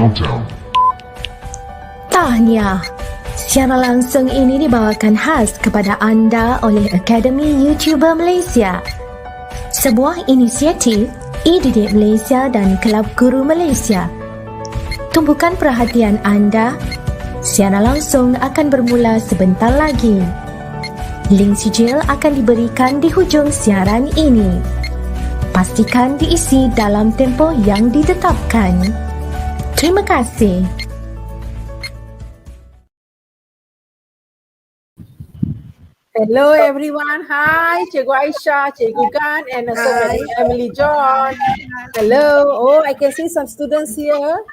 Countdown. Tahniah! Siaran langsung ini dibawakan khas kepada anda oleh Akademi YouTuber Malaysia. Sebuah inisiatif e-didik Malaysia dan Kelab Guru Malaysia. Tumpukan perhatian anda. Siaran langsung akan bermula sebentar lagi. Link sijil akan diberikan di hujung siaran ini. Pastikan diisi dalam tempoh yang ditetapkan. Terima kasih. Hello everyone. Hi, Cikgu Aisyah, Cikgu Gan, and also Emily John. Hello. Oh, I can see some students here.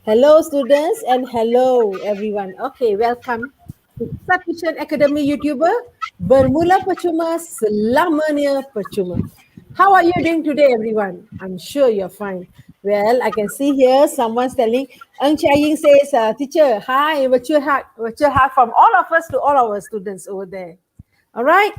Hello students and hello everyone. Okay, welcome to Pusat Tuisyen Academy YouTuber. Bermula percuma, selamanya percuma. How are you doing today everyone? I'm sure you're fine. Well, I can see here someone's telling, Chia-Ying says, teacher, hi, virtual hug from all of us to all our students over there. All right.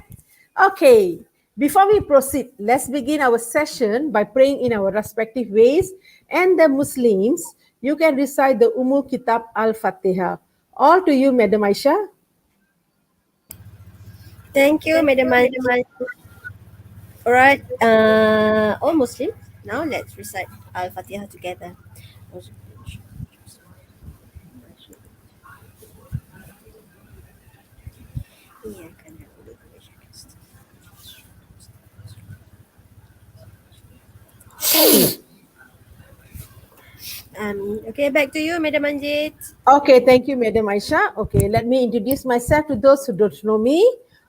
Okay. Before we proceed, let's begin our session by praying in our respective ways. And the Muslims, you can recite the Kitab Al-Fatihah. All to you, Madam Aisha. Thank you, Madam Aisha. All right. All Muslims, now let's recite Al-Fatihah together. Okay, back to you, Madam Manjit. Okay, thank you, Madam Aisha. Okay, let me introduce myself to those who don't know me.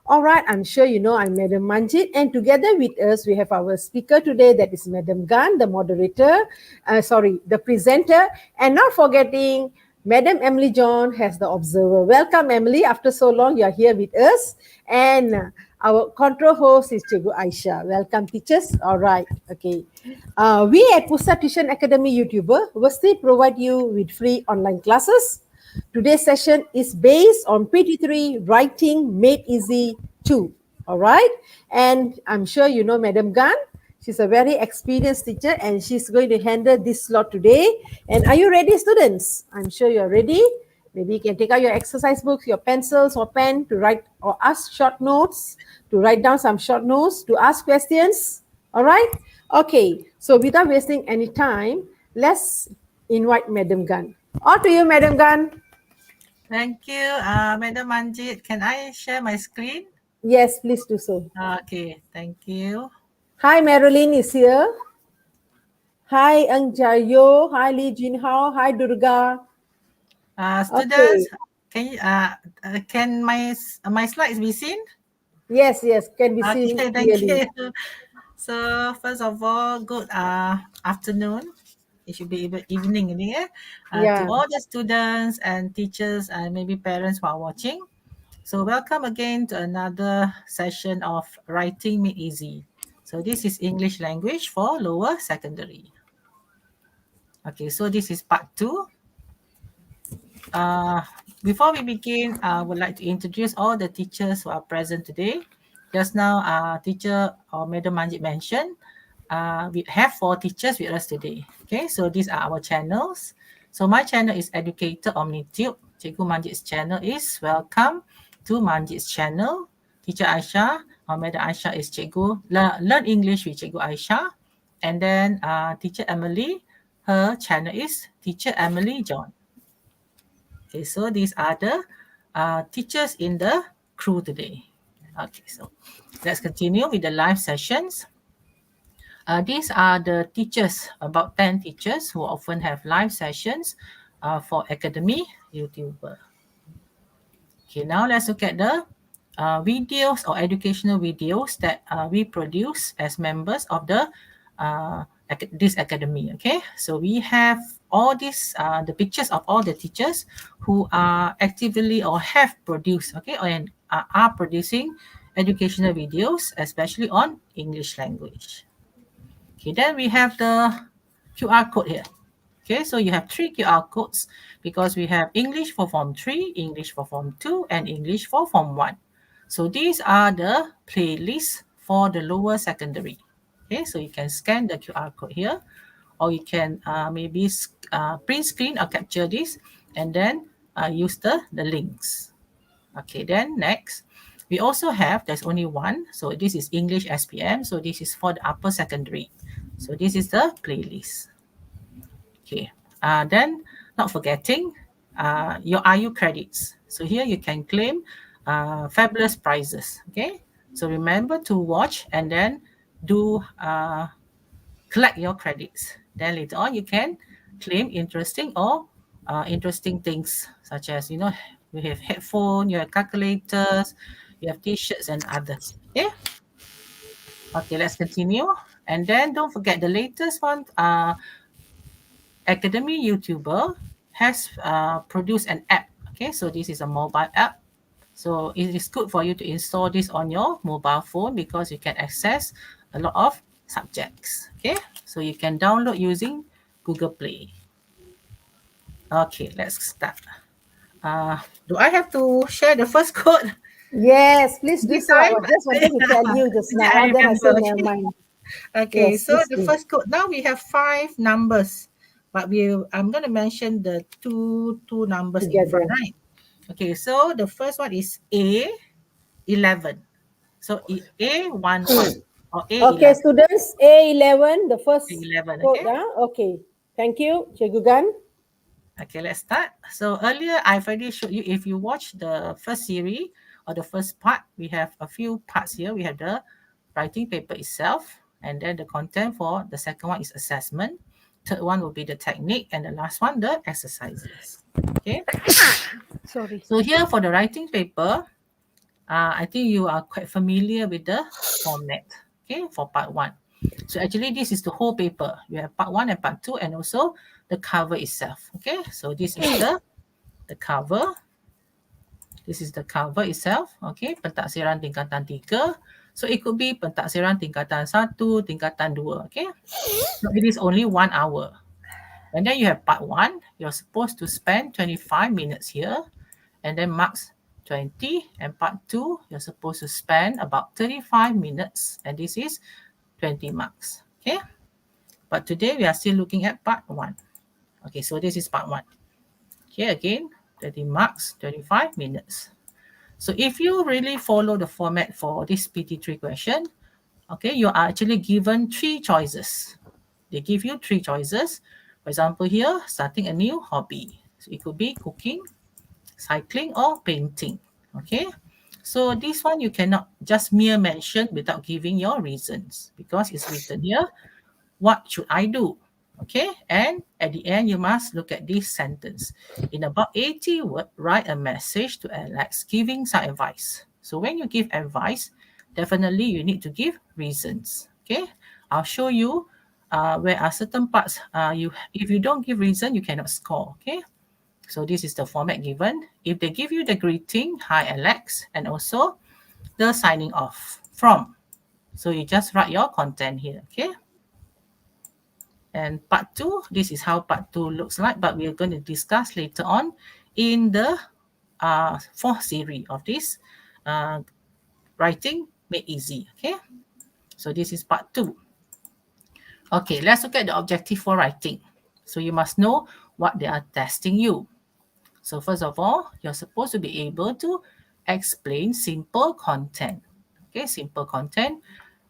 All right, I'm sure you know I'm Madam Manjit, and together with us, we have our speaker today, that is Madam Gan, the moderator, the presenter, and not forgetting Madam Emily John has the observer. Welcome, Emily. After so long, you're here with us. And our control host is Cikgu Aisha. Welcome, teachers. All right. Okay. We at Pusat Tuisyen Academy YouTuber will still provide you with free online classes. Today's session is based on PT3 Writing Made Easy 2. All right. And I'm sure you know Madam Gan. She's a very experienced teacher and she's going to handle this slot today. And are you ready, students? I'm sure you're ready. Maybe you can take out your exercise books, your pencils or pen to write or ask short notes, to write down some short notes, to ask questions. All right? Okay. So without wasting any time, let's invite Madam Gan. On to you, Madam Gan. Thank you, Madam Manjit. Can I share my screen? Yes, please do so. Okay, thank you. Hi, Marilyn is here. Hi, Ang Jayo. Hi, Lee Jinhao. Hi, Durga. Students, can my slides be seen? Yes, can be seen. Okay, thank you. So first of all, good afternoon. It should be evening, to all the students and teachers and maybe parents who are watching. So welcome again to another session of Writing Made Easy. So this is English language for lower secondary. Okay, so this is part 2. Before we begin, I would like to introduce all the teachers who are present today. Just now, teacher or Madam Manjit mentioned, we have 4 teachers with us today. Okay, so these are our channels. So my channel is Educator OmniTube. Cikgu Manjit's channel is Welcome to Manjit's channel. Teacher Aisha or Madam Aisha is Cikgu Learn English with Cikgu Aisha. And then Teacher Emily, her channel is Teacher Emily John. Okay, so these are the teachers in the crew today. Okay, so let's continue with the live sessions. These are the teachers, about 10 teachers who often have live sessions for Academy YouTuber. Okay, now let's look at the videos or educational videos that we produce as members of the this academy. Okay, so we have all these the pictures of all the teachers who are actively or have produced, okay, and are producing educational videos, especially on English language. Okay, then we have the QR code here. Okay, so you have 3 QR codes because we have English for Form 3, English for Form 2, and English for Form 1. So these are the playlists for the lower secondary. Okay, so you can scan the QR code here, or you can maybe print screen or capture this and then use the links. Okay, then next, we also have, there's only one. So this is English SPM. So this is for the upper secondary. So this is the playlist. Okay, then not forgetting your IU credits. So here you can claim fabulous prizes. Okay, so remember to watch and then do collect your credits. Then later on you can claim interesting or interesting things such as, you know, you have headphone, you have calculators, you have t-shirts and others. Okay. Okay, let's continue. And then don't forget the latest one, Academy YouTuber has produced an app. Okay, so this is a mobile app. So it is good for you to install this on your mobile phone because you can access a lot of subjects. Okay, so you can download using Google Play. Okay, let's start. Do I have to share the first code? Yes, please do This so. I time? was just wanting to tell you just now. I Then I said, remember. never mind. Okay, Yes, so please the do. first code. Now we have 5 numbers, but I'm going to mention the two numbers in Together. front, right? Okay, so the first one is A11. So A11 or A11. Okay, students, A11, the first A11, code. okay? Okay, thank you, Cikgu Gan. Okay, let's start. So earlier I've already showed you, if you watch the first series or the first part, we have a few parts here. We have the writing paper itself, and then the content for the second one is assessment. Third one will be the technique, and the last one, the exercises. Okay. Sorry. So here for the writing paper, I think you are quite familiar with the format, okay, for part 1. So actually this is the whole paper. You have part 1 and part 2 and also the cover itself, okay. So this is the cover. This is the cover itself, okay. Pentaksiran tingkatan 3. So it could be pentaksiran tingkatan 1, tingkatan 2, okay. So it is only 1 hour. And then you have part 1. You're supposed to spend 25 minutes here and then marks 20, and part 2 you're supposed to spend about 35 minutes and this is 20 marks. Okay, but today we are still looking at part 1. Okay, so this is part 1. Okay, again 30 marks, 25 minutes. So if you really follow the format for this PT3 question, okay, you are actually given 3 choices. They give you 3 choices. For example, here, starting a new hobby. So it could be cooking, cycling, or painting. Okay, so this one you cannot just mere mention without giving your reasons because it's written here, what should I do? Okay, and at the end you must look at this sentence. In about 80 words, write a message to Alex giving some advice. So when you give advice, definitely you need to give reasons. Okay, I'll show you where are certain parts if you don't give reason you cannot score. Okay, so this is the format given. If they give you the greeting, hi Alex, and also the signing off from. So you just write your content here, okay? And part 2, this is how part 2 looks like, but we're going to discuss later on in the 4th series of this writing made easy, okay? So this is part 2. Okay, let's look at the objective for writing. So you must know what they are testing you. So first of all, you're supposed to be able to explain simple content. Okay, simple content.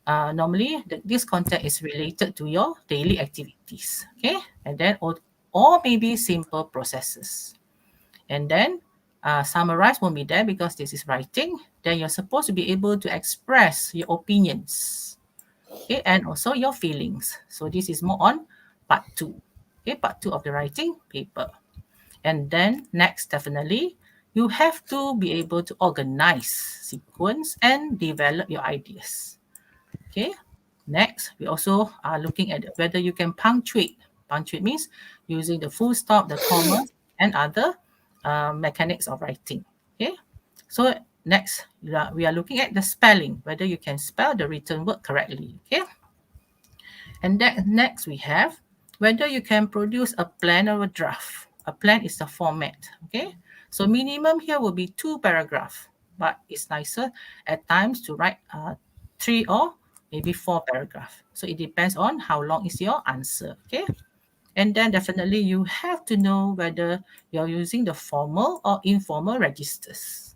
Normally, this content is related to your daily activities. Okay, and then or maybe simple processes. And then summarize won't be there because this is writing. Then you're supposed to be able to express your opinions. Okay, and also your feelings. So this is more on part 2. Okay, part 2 of the writing paper. And then next, definitely, you have to be able to organize, sequence, and develop your ideas. Okay. Next, we also are looking at whether you can punctuate. Punctuate means using the full stop, the comma, and other mechanics of writing. Okay. So next, we are looking at the spelling, whether you can spell the written word correctly. Okay. And then next we have whether you can produce a plan or a draft. A plan is the format, okay? So minimum here will be 2 paragraphs, but it's nicer at times to write 3 or maybe 4 paragraphs. So it depends on how long is your answer, okay? And then definitely you have to know whether you're using the formal or informal registers.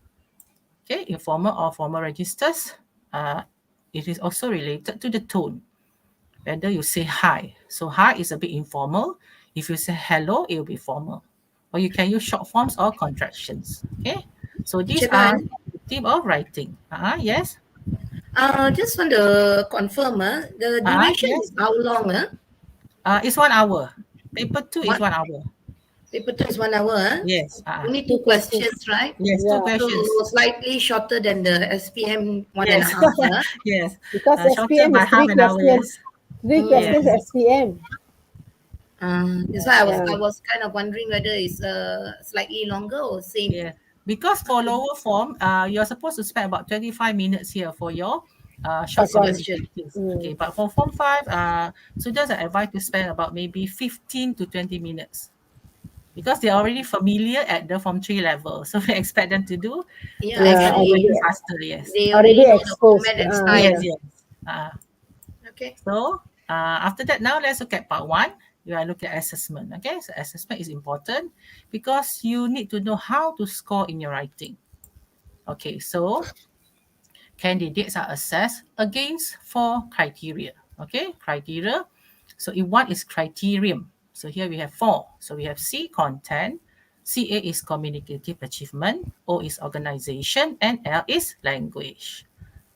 Okay, informal or formal registers, it is also related to the tone. Whether you say hi. So hi is a bit informal. If you say hello, it will be formal. Or you can use short forms or contractions. Okay, so these Cikgu are An, the tip of writing. Yes. just want to confirm, the duration Yes. is how long? It's 1 hour. Paper 2 is What 1 hour. paper 2 is 1 hour? Yes. Only Two two questions. questions, right? Yes, two Yeah. So questions. slightly shorter than the SPM one and a Yes. half. Yes. Because Shorter SPM by is half three an hour. Yes. questions. Three questions Yes. SPM. That's why Yeah. I was kind of wondering whether it's slightly longer or same. Yeah. Because for lower form, you're supposed to spend about 25 minutes here for your short First question. communications. Okay, but for Form 5, students are advised to spend about maybe 15 to 20 minutes because they're already familiar at the Form 3 level. So we expect them to do, Yeah, expect them to actually, do faster, yes. they Already already know the exposed. format and Yeah. style. Yes. Okay. So after that, now let's look at part 1. You are looking at assessment. Okay, so assessment is important because you need to know how to score in your writing. Okay, so candidates are assessed against 4 criteria. Okay, criteria. So if 1 is criterion, so here we have 4. So we have C, content, CA is communicative achievement, O is organization, and L is language.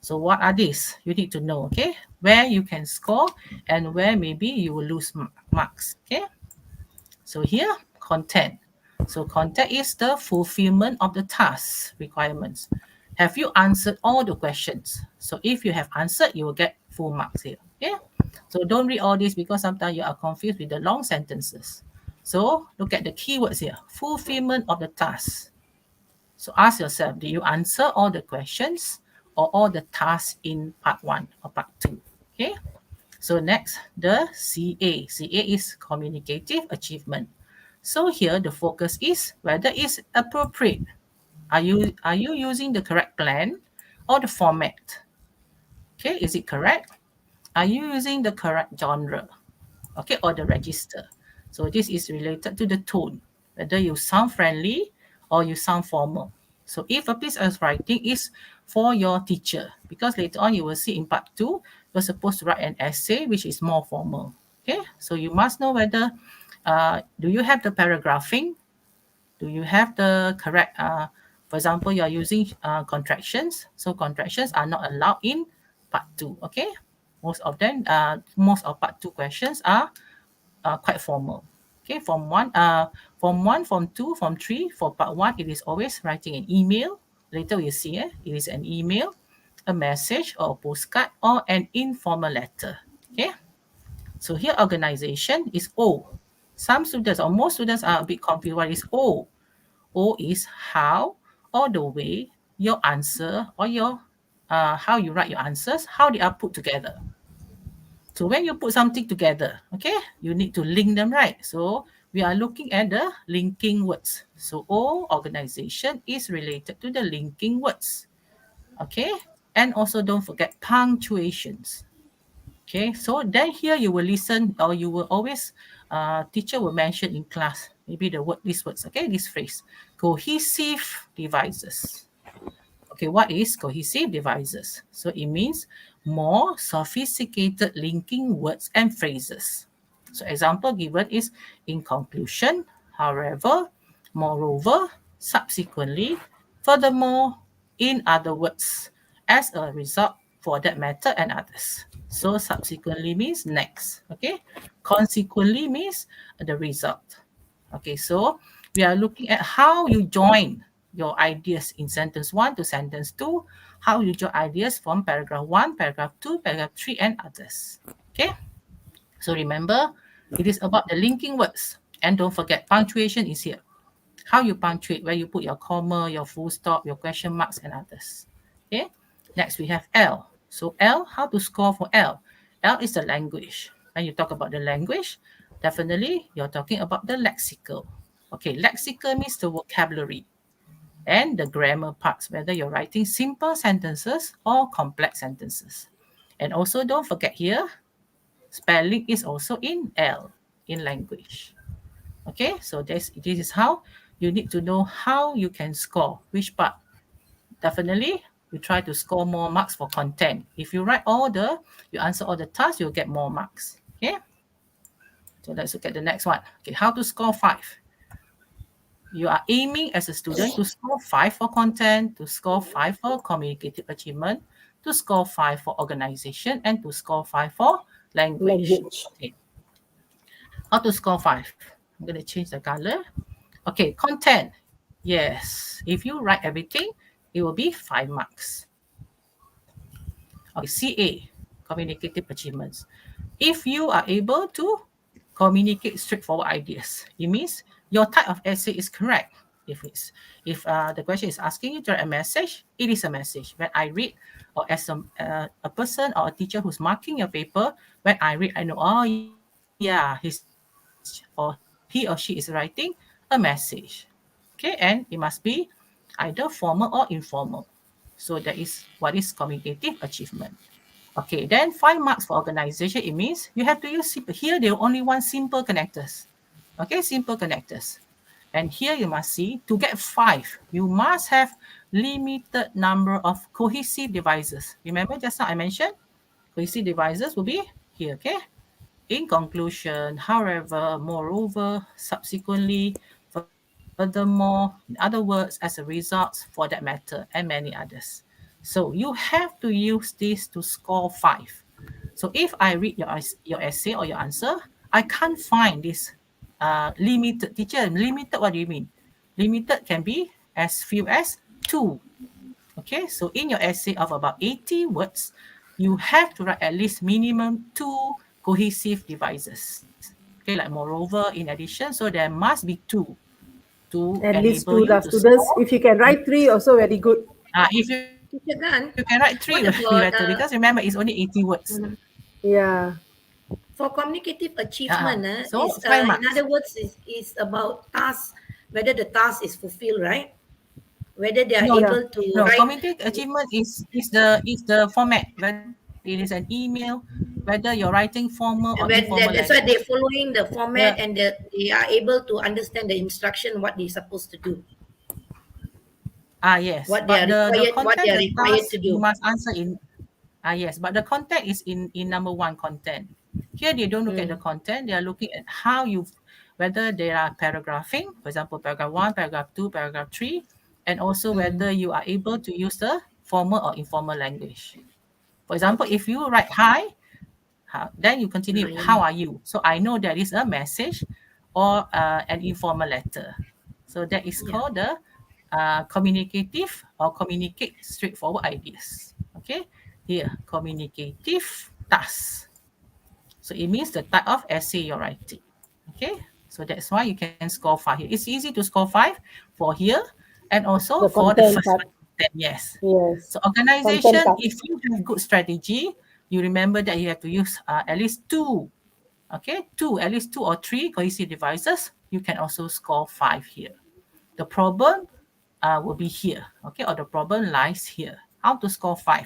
So what are these? You need to know, okay, where you can score and where maybe you will lose marks. Okay, so here, content. So content is the fulfillment of the task requirements. Have you answered all the questions? So if you have answered, you will get full marks here. Okay. So don't read all this because sometimes you are confused with the long sentences. So look at the keywords here. Fulfillment of the task. So ask yourself, did you answer all the questions or all the tasks in part 1 or part 2? Okay. So next, the CA. CA is communicative achievement. So here the focus is whether it's appropriate. Are you using the correct plan or the format? Okay, is it correct? Are you using the correct genre? Okay, or the register? So this is related to the tone, whether you sound friendly or you sound formal. So if a piece of writing is for your teacher, because later on you will see in part 2, you're supposed to write an essay which is more formal. Okay, so you must know whether do you have the paragraphing? Do you have the correct, for example, you are using contractions. So contractions are not allowed in part 2, okay? Most of them, most of part 2 questions are quite formal. Okay, Form 1, Form 2, Form 3, for part 1, it is always writing an email. Later we see it is an email, a message or a postcard or an informal letter. Okay, so here organization is O. Some students or most students are a bit confused what is O. O is how or the way your answer or your how you write your answers, how they are put together. So when you put something together, okay, you need to link them, right? So we are looking at the linking words. So O, organization, is related to the linking words. Okay, and also don't forget punctuations. Okay, so then here you will listen or you will always, teacher will mention in class, maybe the word, these words, okay, this phrase, cohesive devices. Okay, what is cohesive devices? So it means more sophisticated linking words and phrases. So example given is in conclusion, however, moreover, subsequently, furthermore, in other words, as a result, for that matter, and others. So subsequently means next. Okay, consequently means the result. Okay, so we are looking at how you join your ideas in sentence 1 to sentence 2, how you join ideas from paragraph 1, paragraph 2, paragraph 3, and others. Okay, so remember, it is about the linking words. And don't forget, punctuation is here. How you punctuate, where you put your comma, your full stop, your question marks, and others. Okay, next we have L. So L, how to score for L? L is the language. When you talk about the language, definitely you're talking about the lexical. Okay, lexical means the vocabulary and the grammar parts, whether you're writing simple sentences or complex sentences. And also don't forget here, spelling is also in L. in language. Okay, so this is how you need to know how you can score, which part. Definitely, you try to score more marks for content. If you you answer all the tasks, you'll get more marks. Okay, so let's look at the next one. Okay, how to score 5. You are aiming as a student to score 5 for content, to score 5 for communicative achievement, to score 5 for organization, and to score 5 for language. Okay. How to score 5? I'm going to change the color. Okay, content. Yes, if you write everything, it will be 5 marks. Okay, CA, communicative achievements. If you are able to communicate straightforward ideas, it means your type of essay is correct. If the question is asking you to write a message, it is a message. When I read, or as a person or a teacher who's marking your paper, when I read, I know, oh yeah, he or she is writing a message. Okay, and it must be either formal or informal. So that is what is communicative achievement. Okay, then 5 marks for organization. It means you have to use here. They only want simple connectors. Okay, simple connectors. And here you must see, to get 5, you must have limited number of cohesive devices. Remember just now I mentioned cohesive devices will be here. Okay. In conclusion, however, moreover, subsequently, furthermore, in other words, as a result, for that matter, and many others. So you have to use this to score 5. So if I read your essay or your answer, I can't find this limited. Teacher, limited, what do you mean? Limited can be as few as 2. Okay, so in your essay of about 80 words, you have to write at least minimum 2 cohesive devices. Okay, like moreover, in addition, so there must be 2 to At least enable 2 you to students. score. If you can write 3, also very good. If you can write 3, What it will be about, better, because remember, it's only 80 words. Yeah. For communicative achievement, So is 5 in marks. other words, is about task, whether the task is fulfilled, right? Whether they are able to No, write. communicative achievement is the format, whether it is an email, whether you're writing formal or informal That's why language. they're following the format, and they are able to understand the instruction, what they're supposed to do, Yes, what they but are the required, what they content, are the required to task, you do. must answer in. Yes, but the content is in number 1, content. Here they don't look at the content, they are looking at how whether there are paragraphing, for example, paragraph 1, paragraph 2, paragraph 3, and also whether you are able to use the formal or informal language. For example, Okay. if you write hi, then you continue, how are you? So I know there is a message or an informal letter. So that is called the communicative or communicate straightforward ideas. Okay, here, communicative task. So it means the type of essay you're writing. Okay, so that's why you can score 5 here. It's easy to score 5 for here, and also The for the content first part. one. Yes. Yes. So Content organization, part. if you have good strategy, you remember that you have to use at least 2. Okay, at least 2 or 3 cohesive devices. You can also score 5 here. The problem will be here. Okay, or the problem lies here. How to score 5?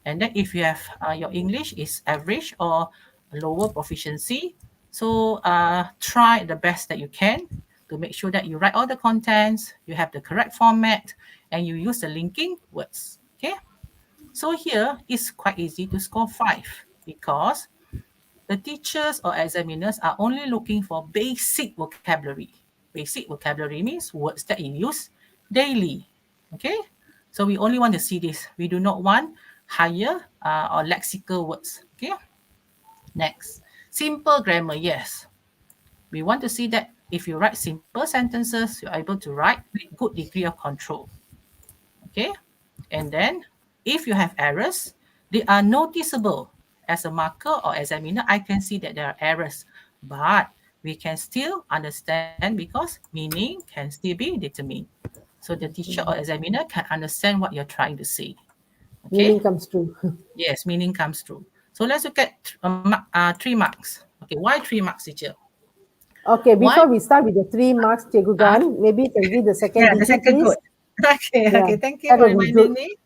And then if you have your English is average or lower proficiency, so try the best that you can to make sure that you write all the contents, you have the correct format, and you use the linking words. Okay, so here it's quite easy to score 5 because the teachers or examiners are only looking for basic vocabulary. Basic vocabulary means words that you use daily. Okay, so we only want to see this. We do not want higher or lexical words. Okay, next, simple grammar. Yes, we want to see that if you write simple sentences, you're able to write with good degree of control. Okay, and then if you have errors, they are noticeable. As a marker or examiner, I can see that there are errors, but we can still understand because meaning can still be determined. So the teacher or examiner can understand what you're trying to say. Okay. Meaning comes true. Yes, meaning comes through. So let's look at 3 marks. Okay, why 3 marks, teacher? Okay, Why? before we start with the 3 marks, Cikgu Gan, maybe you can give the second Yeah, the digit, second please. code. Okay, Yeah, okay. Thank you that for would be reminding good. me.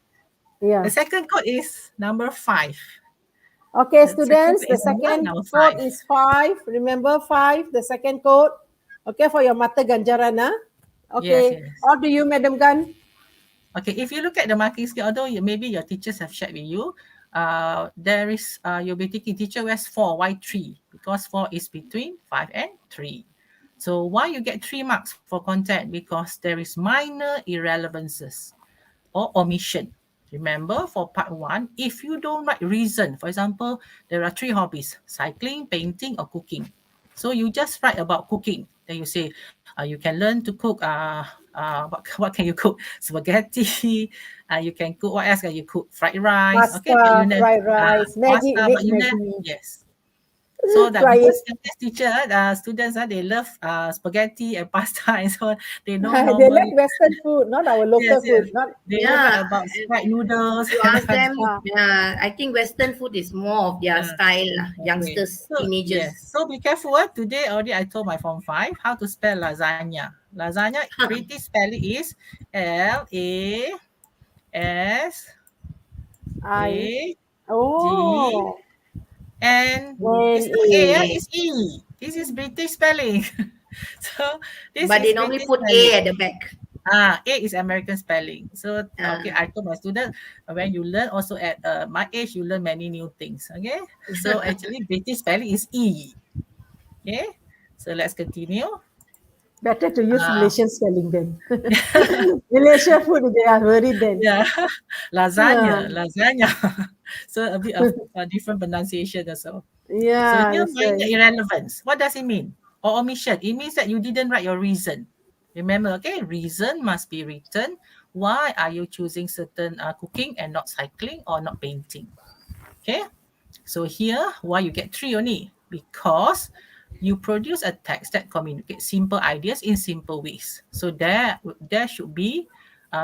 Yeah. The second code is number 5. Okay, The students, the second one, second number code 5. is 5. Remember 5, the second code. Okay, for your mata ganjaran, huh? Okay, Yes. or do you, Madam Gan? Okay, if you look at the marking scheme, although maybe your teachers have shared with you, there is, you'll be taking teacher wears 4, why 3? Because 4 is between 5 and 3. So why you get 3 marks for content? Because there is minor irrelevances or omission. Remember, for part 1, if you don't write reason, for example, there are 3 hobbies: cycling, painting, or cooking. So you just write about cooking. Then you say, you can learn to cook, what can you cook? Spaghetti. You can cook, what else can you cook? Fried rice. Okay, but you Pasta, learn fried rice, Maggie, pasta, make but you learn, Maggie. yes. So that Try it. because English teacher, students, they love spaghetti and pasta and so on. They know They like normally. Western food, not our local Yes. food. Not They don't write Yeah, about fried noodles you and ask them. Ah. Yeah, I think Western food is more of their style, lah, okay. youngsters, So teenagers. yes. So be careful. Today already I told my form 5 how to spell lasagna. Lasagna British spelling is I. Lasagn. Oh. It's not A, N-A. it's E. This is British spelling. So this But they is normally British put spelling. A at the back. A is American spelling. So okay, I told my student, when you learn also at my age, you learn many new things. Okay, so actually British spelling is E. Okay, so let's continue. Better to use Uh, Malaysian spelling then. Malaysia food, they are worried then. yeah, Yeah, lasagna. So a bit of different pronunciation also. So yeah, here that's minor right. irrelevance. What does it mean? Or omission. It means that you didn't write your reason. Remember, okay, reason must be written. Why are you choosing certain cooking and not cycling or not painting? Okay, so here, why you get 3 only? Because you produce a text that communicates simple ideas in simple ways. So there should be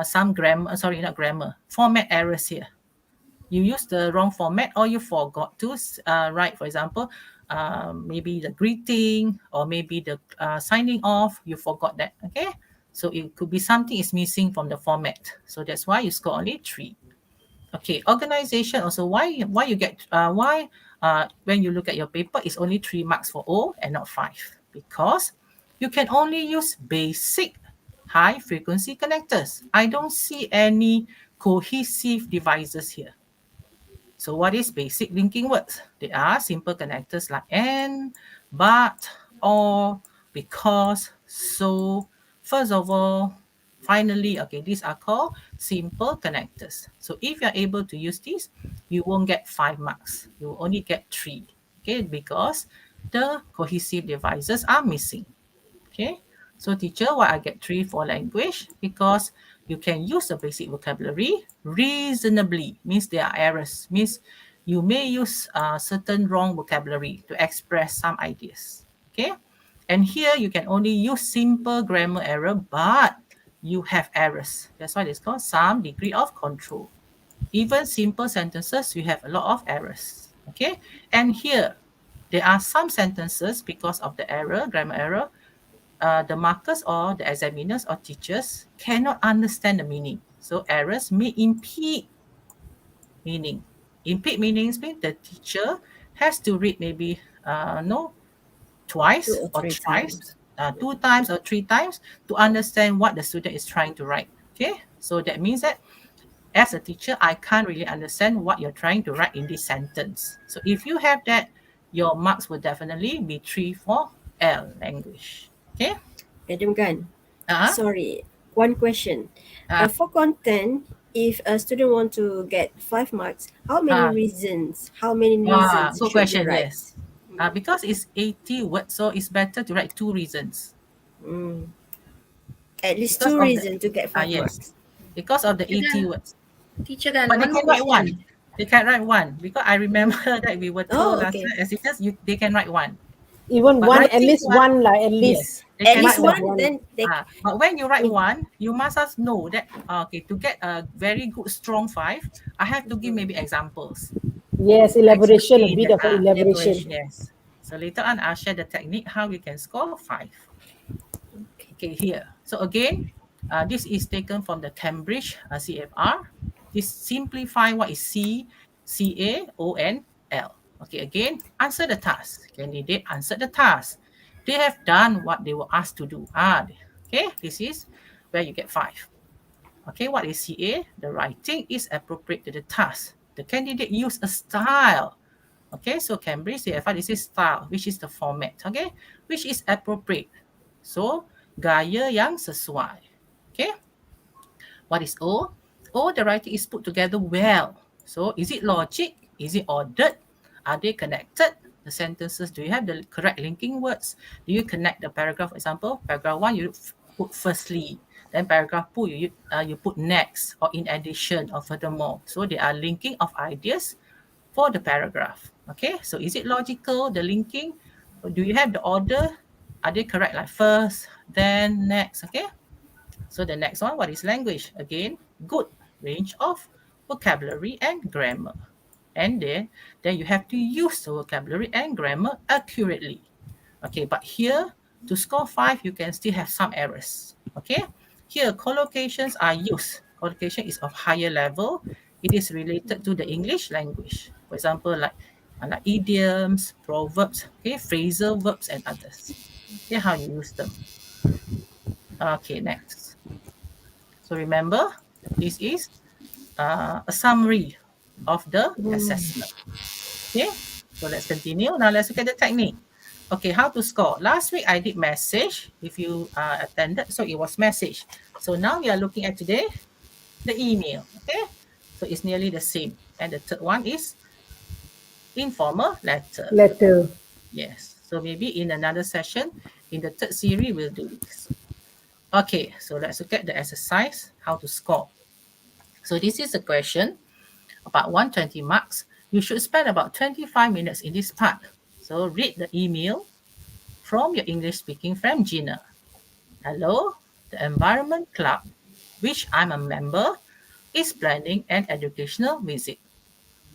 some grammar, sorry, not grammar, format errors here. You use the wrong format or you forgot to write, for example, maybe the greeting or maybe the signing off, you forgot that, okay? So it could be something is missing from the format. So that's why you score only 3. Okay, organization also, why you get, why when you look at your paper, it's only 3 marks for O and not 5? Because you can only use basic high frequency connectors. I don't see any cohesive devices here. So what is basic linking words? They are simple connectors like and, but, or, because, so, first of all, finally. Okay, these are called simple connectors. So if you're able to use these, you won't get 5 marks. You will only get 3. Okay, because the cohesive devices are missing. Okay, so teacher, why I get 3 for language? Because you can use the basic vocabulary reasonably. Means there are errors. Means you may use certain wrong vocabulary to express some ideas. Okay, and here you can only use simple grammar error, but you have errors. That's why it's called some degree of control. Even simple sentences, you have a lot of errors. Okay, and here there are some sentences because of the error, grammar error, the markers or the examiners or teachers cannot understand the meaning. So errors may impede meaning. Impede meanings means the teacher has to read maybe no 2 twice or or 3 thrice, times. 2 times or 3 times to understand what the student is trying to write. Okay, so that means that as a teacher, I can't really understand what you're trying to write in this sentence. So if you have that, your marks will definitely be 3 for L language. Okay. Madam Gan, Uh-huh. sorry, one question. Uh, For content, if a student want to get 5 marks, how many uh, reasons? How many reasons Good should they question. write? Yes. Because it's 80 words, so it's better to write 2 reasons. Mm. At least Because 2 of the reasons to get 5 yes, marks. because of the Teacher 80 Gan, words. teacher Gan, But they one more can write question. 1. They can write 1 because I remember that we were told Oh, last okay. time as teachers, they can write 1. Even But one, at writing least 1, one, like at yes, least. they At can least write Not like 1. one, one. then they But when you write we, 1, you must just know that okay, to get a very good strong 5, I have to give maybe examples. Yes, To elaboration, a explain bit that. of an elaboration. elaboration. Yes. So later on, I'll share the technique how you can score 5. Okay. Okay, here. So again, this is taken from the Cambridge CFR. This simplify what is C, C-A-O-N-L. Okay, again, answer the task. Candidate answer the task. They have done what they were asked to do. Okay, this is where you get 5. Okay, what is CA? The writing is appropriate to the task. The candidate used a style. Okay, so Cambridge CFR, this is style, which is the format, okay, which is appropriate. So, gaya yang sesuai. Okay, what is O? O, the writing is put together well. So, is it logic? Is it ordered? Are they connected? The sentences, do you have the correct linking words? Do you connect the paragraph? For example, paragraph 1, you put firstly. Then paragraph 2, you put next or in addition or furthermore. So, they are linking of ideas for the paragraph. Okay, so is it logical, the linking? Or do you have the order? Are they correct? Like first, then next. Okay, so the next one, what is language? Again, good range of vocabulary and grammar. And then you have to use the vocabulary and grammar accurately. Okay, but here to score 5, you can still have some errors. Okay, here collocations are used. Collocation is of higher level. It is related to the English language. For example, like idioms, proverbs, okay, phrasal verbs, and others. Okay, how you use them. Okay, next. So remember, this is a summary of the assessment. Okay, so let's continue. Now let's look at the technique. Okay, how to score. Last week I did message. If you attended, so it was message. So now we are looking at today the email. Okay, so it's nearly the same. And the third one is informal letter. Letter. Yes. So maybe in another session, in the third series, we'll do this. Okay, so let's look at the exercise, how to score. So this is a question about 120 marks. You should spend about 25 minutes in this part. So read the email from your English speaking friend Gina. Hello, the Environment Club, which I'm a member, is planning an educational visit.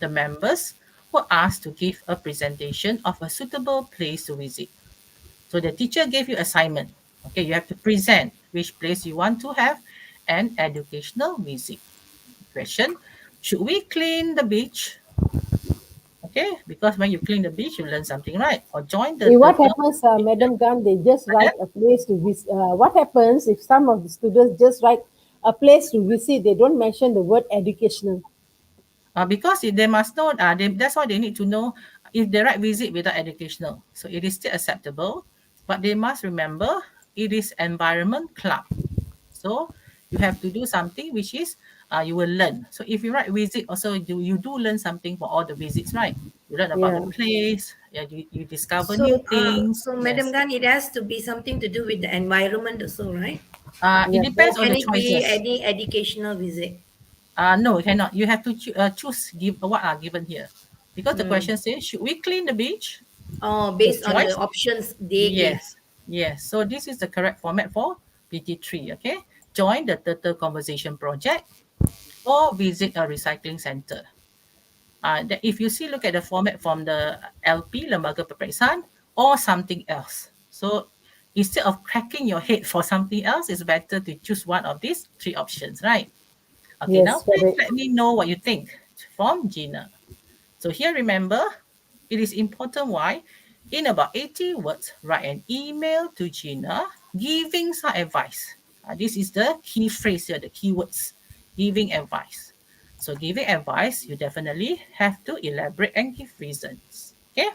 The members were asked to give a presentation of a suitable place to visit. So the teacher gave you assignment. Okay, you have to present which place you want to have an educational visit. Question, should we clean the beach? Okay, because when you clean the beach, you learn something, right? Or join the... What happens, Madam Gan, they just write a place to visit. What happens if some of the students just write a place to visit, they don't mention the word educational? Because they must know, that's why they need to know if they write visit without educational. So it is still acceptable, but they must remember it is environment club. So you have to do something which is you will learn. So if you write visit, also you do learn something for all the visits, right? You learn about the place, you discover new things. So Madam Gan, it has to be something to do with the environment also, right? It depends on the Can it be choices. any educational visit? No, it cannot. You have to choose what are given here. Because the question says, should we clean the beach? Oh, based on the options they gave. Yes. So this is the correct format for PT3, okay? Join the Turtle Conversation Project or visit a recycling center. If you see, look at the format from the LP, Lembaga Peperiksaan, or something else. So instead of cracking your head for something else, it's better to choose one of these 3 options, right? Okay, now please let me know what you think from Gina. So here, remember, it is important why in about 80 words, write an email to Gina giving some advice. This is the key phrase here, the keywords, giving advice. So giving advice, you definitely have to elaborate and give reasons. Okay?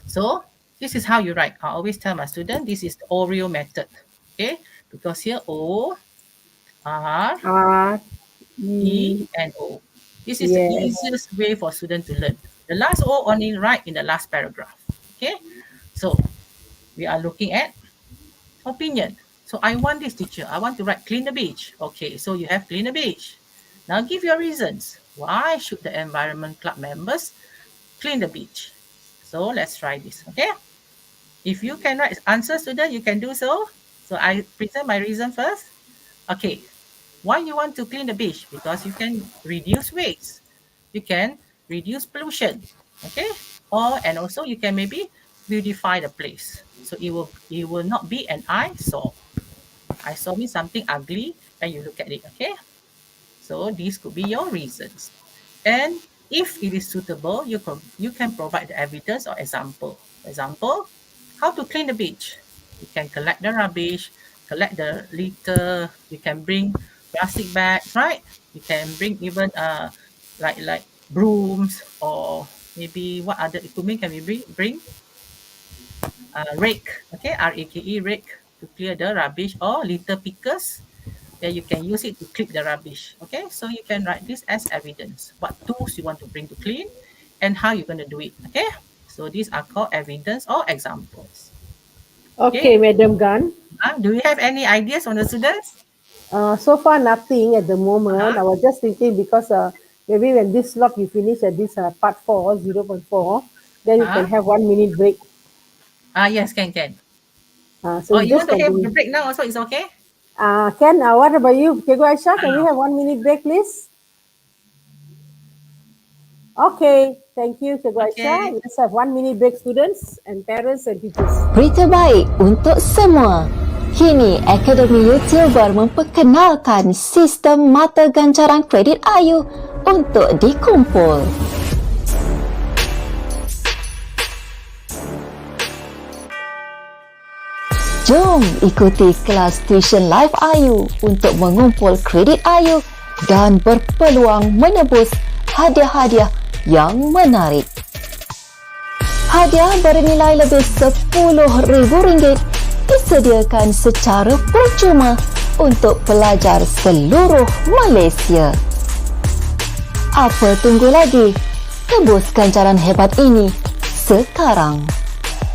So this is how you write. I always tell my students, this is the Oreo method. Okay? Because here O, R, E, and O. This is the easiest way for students to learn. The last O only write in the last paragraph. Okay? So we are looking at opinion. So I want this teacher. I want to write clean the beach. Okay, so you have clean the beach. Now give your reasons. Why should the environment club members clean the beach? So let's try this. Okay? If you can write answers to that, you can do so. So I present my reason first. Okay. Why you want to clean the beach? Because you can reduce waste. You can reduce pollution. Okay? And also you can maybe beautify the place. So it will not be an eyesore. Eyesore means something ugly when you look at it. Okay? So these could be your reasons. And if it is suitable, you can provide the evidence or example. For example, how to clean the beach. You can collect the rubbish, collect the litter. You can bring plastic bags, right? You can bring even like brooms, or maybe what other equipment can we bring? Rake, okay, R-A-K-E, rake, to clear the rubbish, or litter pickers, where you can use it to clip the rubbish. Okay, so you can write this as evidence. What tools you want to bring to clean, and how you're going to do it. Okay, so these are called evidence or examples. Okay, Madam Gan. Do you have any ideas on the students? So far, nothing at the moment. I was just thinking because maybe when this slot we finish at this part 4, 0.4, then we can have 1 minute break. Yes, can. So You just want to have continue. a break now also, it's okay? Ken, what about you? Cikgu Aisyah, can we have 1 minute break, please? Okay, thank you, Cikgu Aisyah. Let's have 1 minute break, students and parents and teachers. Berita baik untuk semua. Kini Akademi YouTuber memperkenalkan sistem mata gancaran kredit AYU untuk dikumpul. Jom ikuti kelas tuition live AYU untuk mengumpul kredit AYU dan berpeluang menebus hadiah-hadiah yang menarik. Hadiah bernilai lebih RM10,000 disediakan secara percuma untuk pelajar seluruh Malaysia. Apa tunggu lagi? Tebus ganjaran hebat ini sekarang.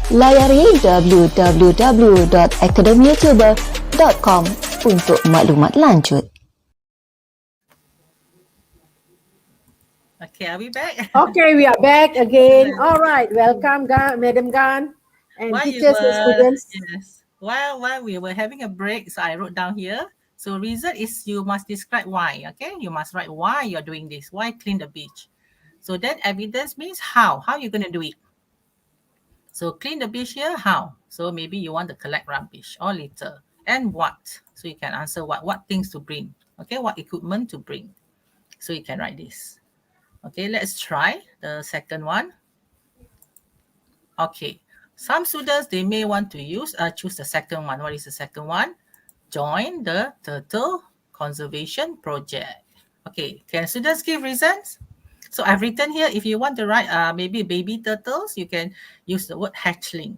Layari www.academyyoutuber.com untuk maklumat lanjut. Okay, are we back? Okay, we are back again. All right, welcome, Madam Gan, and teachers and students. Yes. While we were having a break, so I wrote down here. So reason is you must describe why. Okay, you must write why you're doing this. Why clean the beach? So then evidence means how. How you're gonna do it? So clean the beach here. How? So maybe you want to collect rubbish or litter, and what? So you can answer what things to bring. Okay, what equipment to bring. So you can write this. Okay, let's try the second one. Okay, some students, they may want to choose the second one. What is the second one? Join the turtle conservation project. Okay, can students give reasons? So I've written here, if you want to write maybe baby turtles, you can use the word hatchling.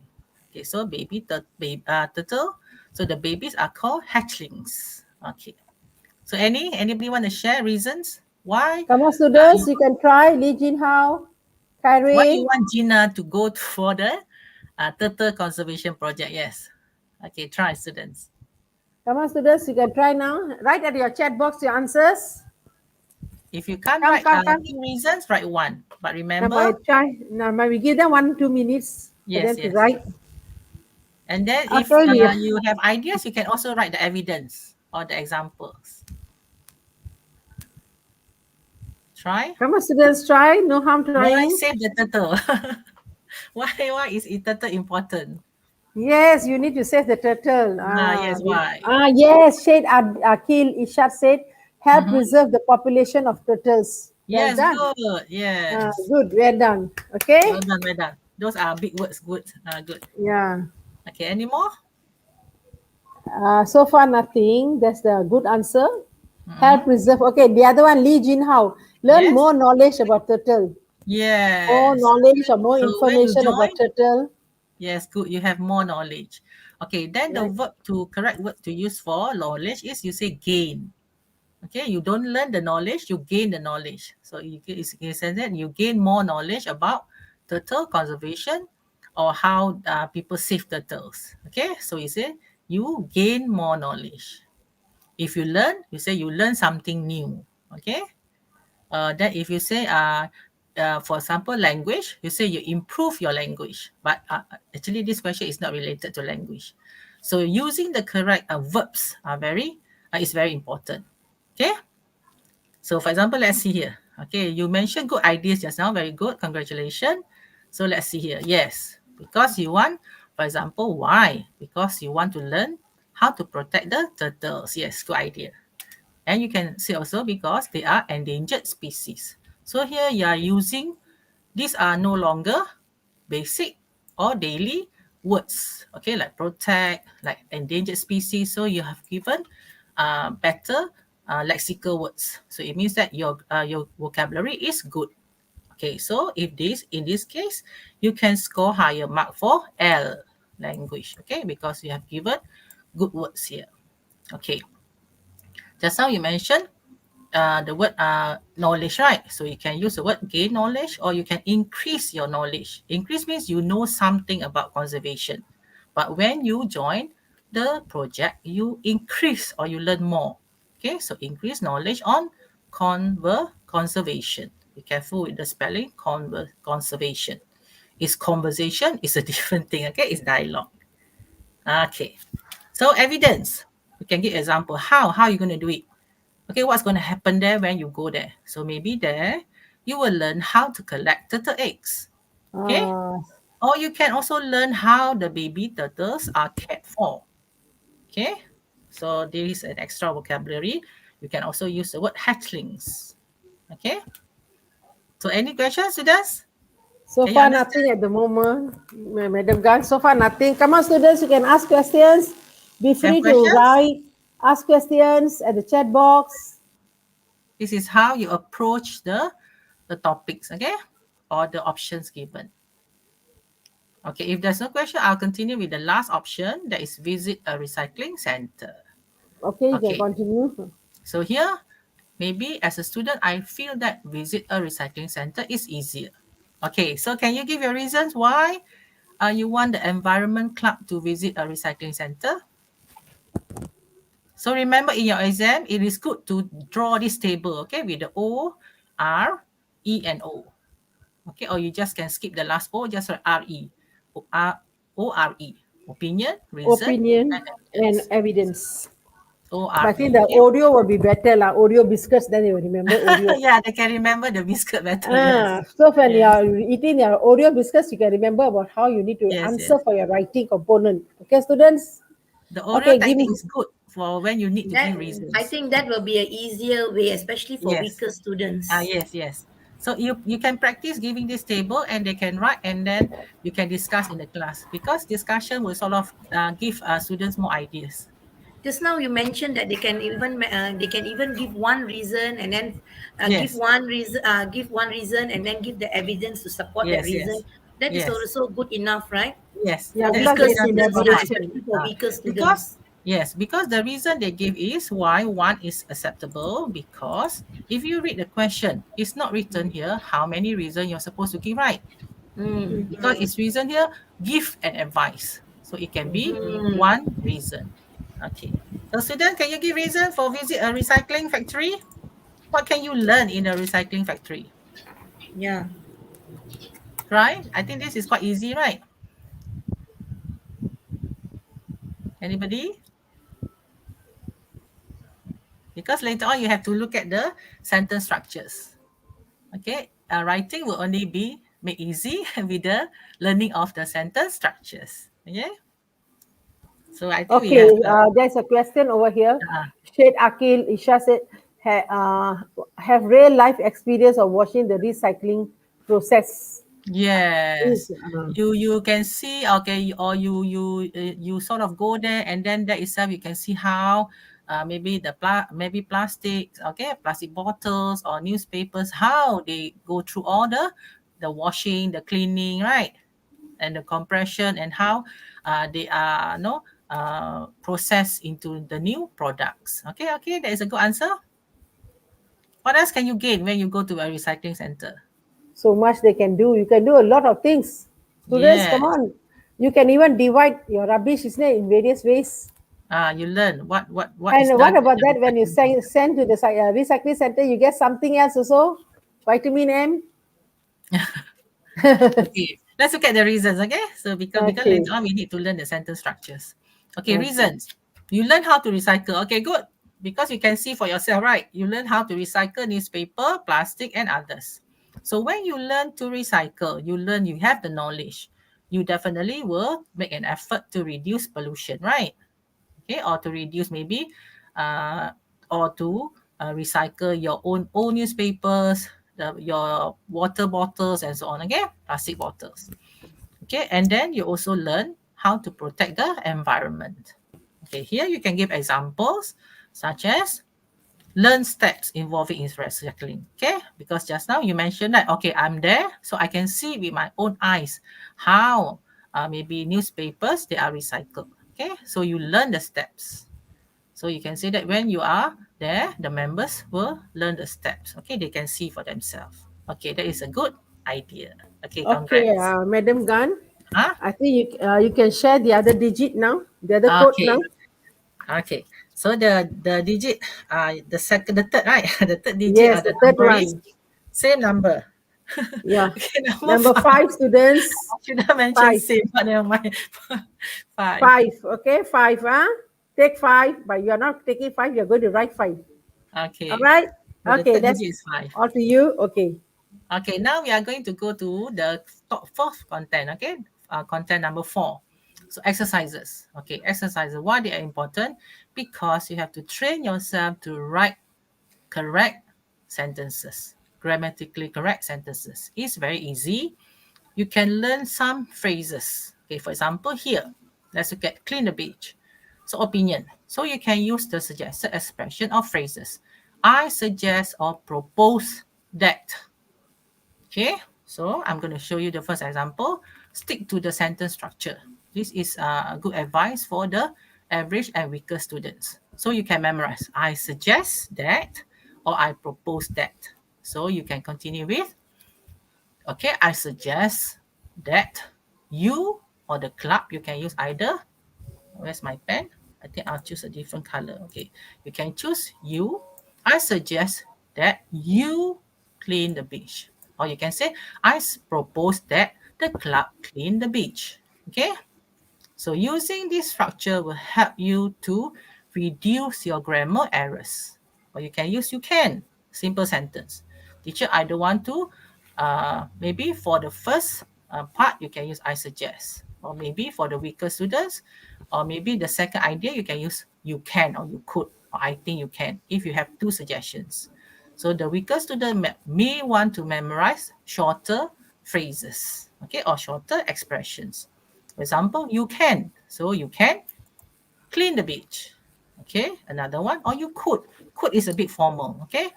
Okay, so baby turtle. So the babies are called hatchlings. Okay. So anybody want to share reasons? Why? Come on, students, you can try. Li Jin Hao, Kyrie. Why you want Gina to go for the turtle conservation project? Yes. Okay, try, students. Come on, students, you can try now. Write at your chat box your answers. If you can't write 2 reasons, write one. But remember, Now, we give them 1-2 minutes for them to write. And then if you have ideas, you can also write the evidence or the examples. Try. Come on, students, try. No harm trying. Why save the turtle? Why is turtle important? Yes, you need to save the turtle. Yes, why? Yes, Shade Akil Ishad said, help preserve the population of turtles. Yes, well good. Yes. Good, well done. Okay. Well done. Those are big words. Good. Good. Yeah. Okay, any more? So far, nothing. That's the good answer. Help preserve. Okay, the other one, Li Jin Hao. Learn more knowledge about turtle. Yes. More knowledge or more information about turtle. Yes, good. You have more knowledge. Okay, then the correct word to use for knowledge is you say gain. Okay, you don't learn the knowledge, you gain the knowledge. So you say that you gain more knowledge about turtle conservation or how people save turtles. Okay, so you say you gain more knowledge. If you learn, you say you learn something new. Okay. Then if you say, for example, language, you say you improve your language. But actually, this question is not related to language. So using the correct verbs is very important. Okay. So for example, let's see here. Okay, you mentioned good ideas just now. Very good. Congratulations. So let's see here. Yes, because you want, for example, why? Because you want to learn how to protect the turtles. Yes, good idea. And you can say also because they are endangered species. So here you are using, these are no longer basic or daily words, okay, like protect, like endangered species. So you have given better lexical words. So it means that your vocabulary is good. Okay, so if in this case, you can score higher mark for L language, okay, because you have given good words here. Okay, just now you mentioned the word knowledge, right? So you can use the word gain knowledge, or you can increase your knowledge. Increase means you know something about conservation. But when you join the project, you increase or you learn more. Okay, so increase knowledge on conservation. Be careful with the spelling, conservation. Is conversation is a different thing, okay? It's dialogue. Okay, so evidence. We can give example. How are you going to do it? Okay, what's going to happen there when you go there? So maybe there you will learn how to collect turtle eggs. Okay, or you can also learn how the baby turtles are cared for. Okay, so there is an extra vocabulary. You can also use the word hatchlings. Okay, so any questions, students? So Can you far, understand? nothing at the moment, Madam Gan. So far, nothing. Come on, students, you can ask questions. Be free to questions? write, ask questions at the chat box. This is how you approach the topics, okay, or the options given. Okay, if there's no question, I'll continue with the last option, that is visit a recycling center. Okay, you can Okay, continue. so here, maybe as a student, I feel that visit a recycling center is easier. Okay, so can you give your reasons why you want the environment club to visit a recycling center? So remember in your exam, it is good to draw this table, okay, with the O, R, E, and O. Okay, or you just can skip the last O, just write R-E. O-R-E. Opinion, reason, Opinion and and evidence. evidence. O-R-E. But I think the Okay? audio will be better lah. Audio biscuits, then you will remember audio. Yeah, they can remember the biscuit better. Yes. So when you Yes. are eating your Oreo biscuits, you can remember about how you need to Yes, answer yes. for your writing component. Okay, students? The Oreo Okay, give me. technique is good for when you need to That give reasons. I think that will be an easier way, especially for Yes. weaker students. Yes. So you can practice giving this table, and they can write, and then you can discuss in the class, because discussion will sort of give students more ideas. Just now you mentioned that they can even give one reason, and then give Yes. one reason, and then give the evidence to support that Yes. reason. That is Yes. also good enough, right? Yes. Yeah, That's because good it's enough in to support. elaboration. For weaker Because students. because the reason they give is why one is acceptable, because if you read the question, it's not written here how many reasons you're supposed to give, right? Because it's reason here, give an advice. So it can be one reason. Okay. So student, can you give reason for visit a recycling factory? What can you learn in a recycling factory? Yeah. Right? I think this is quite easy, right? Anybody? Because later on you have to look at the sentence structures. Okay, writing will only be made easy with the learning of the sentence structures. Okay, so I think we Okay, have there's a question over here. Sheikh Akil Isha said, have real life experience of watching the recycling process. yes. You can see, okay, or you sort of go there, and then that itself you can see how maybe maybe plastics, okay, plastic bottles or newspapers, how they go through all the washing, the cleaning, right, and the compression, and how they are processed into the new products. Okay, that is a good answer. What else can you gain when you go to a recycling center? So much they can do. You can do a lot of things. Students, Yes. come on. You can even divide your rubbish, isn't it, in various ways. You learn what And is what done. about that when you send to the recycling center, you get something else also? Vitamin M? Okay, let's look at the reasons. Okay, so because Okay. later on we need to learn the sentence structures. Okay, reasons. You learn how to recycle. Okay, good. Because you can see for yourself, right? You learn how to recycle newspaper, plastic, and others. So when you learn to recycle, you have the knowledge. You definitely will make an effort to reduce pollution, right? Okay, or to reduce maybe, or to recycle your own old newspapers, your water bottles and so on, okay? Plastic bottles. Okay, and then you also learn how to protect the environment. Okay, here you can give examples such as learn steps involving in recycling. Okay, because just now you mentioned that, okay, I'm there, so I can see with my own eyes how maybe newspapers, they are recycled. Okay, so you learn the steps. So you can say that when you are there, the members will learn the steps. Okay, they can see for themselves. Okay, that is a good idea. Okay, Okay, congrats. Madam Gan, Huh? I think you can share the other digit now, the other code Okay. now. Okay. So the digit, the third, right? The third digit Yes, or the the third number is one. same number. Yeah. Okay, Number 5, students. I should have mentioned 5. same, but never mind. 5. 5. Okay, 5. Take 5, but you are not taking 5. You are going to write 5. Okay. All right. So the Okay, third that's digit is 5. all to you. Okay. Okay, now we are going to go to the fourth content, okay? Content number 4. So exercises. Okay, exercises. Why they are important? Because you have to train yourself to write correct sentences, grammatically correct sentences. It's very easy. You can learn some phrases. Okay, for example, here, let's look at clean the beach. So opinion. So you can use the suggested expression or phrases. I suggest or propose that. Okay, so I'm going to show you the first example. Stick to the sentence structure. This is a good advice for the average and weaker students. So you can memorize. I suggest that, or I propose that. So you can continue with, okay, I suggest that you or the club, you can use either. Where's my pen? I think I'll choose a different color. Okay, you can choose you. I suggest that you clean the beach. Or you can say, I propose that the club clean the beach. Okay, so using this structure will help you to reduce your grammar errors. Or you can use you can, simple sentence. Teacher, I don't want to, maybe for the first part, you can use I suggest. Or maybe for the weaker students, or maybe the second idea, you can use you can or you could, or I think you can, if you have 2 suggestions. So the weaker student may want to memorize shorter phrases, okay, or shorter expressions. For example, you can. So you can clean the beach. Okay, another one. Or you could. Could is a bit formal. Okay,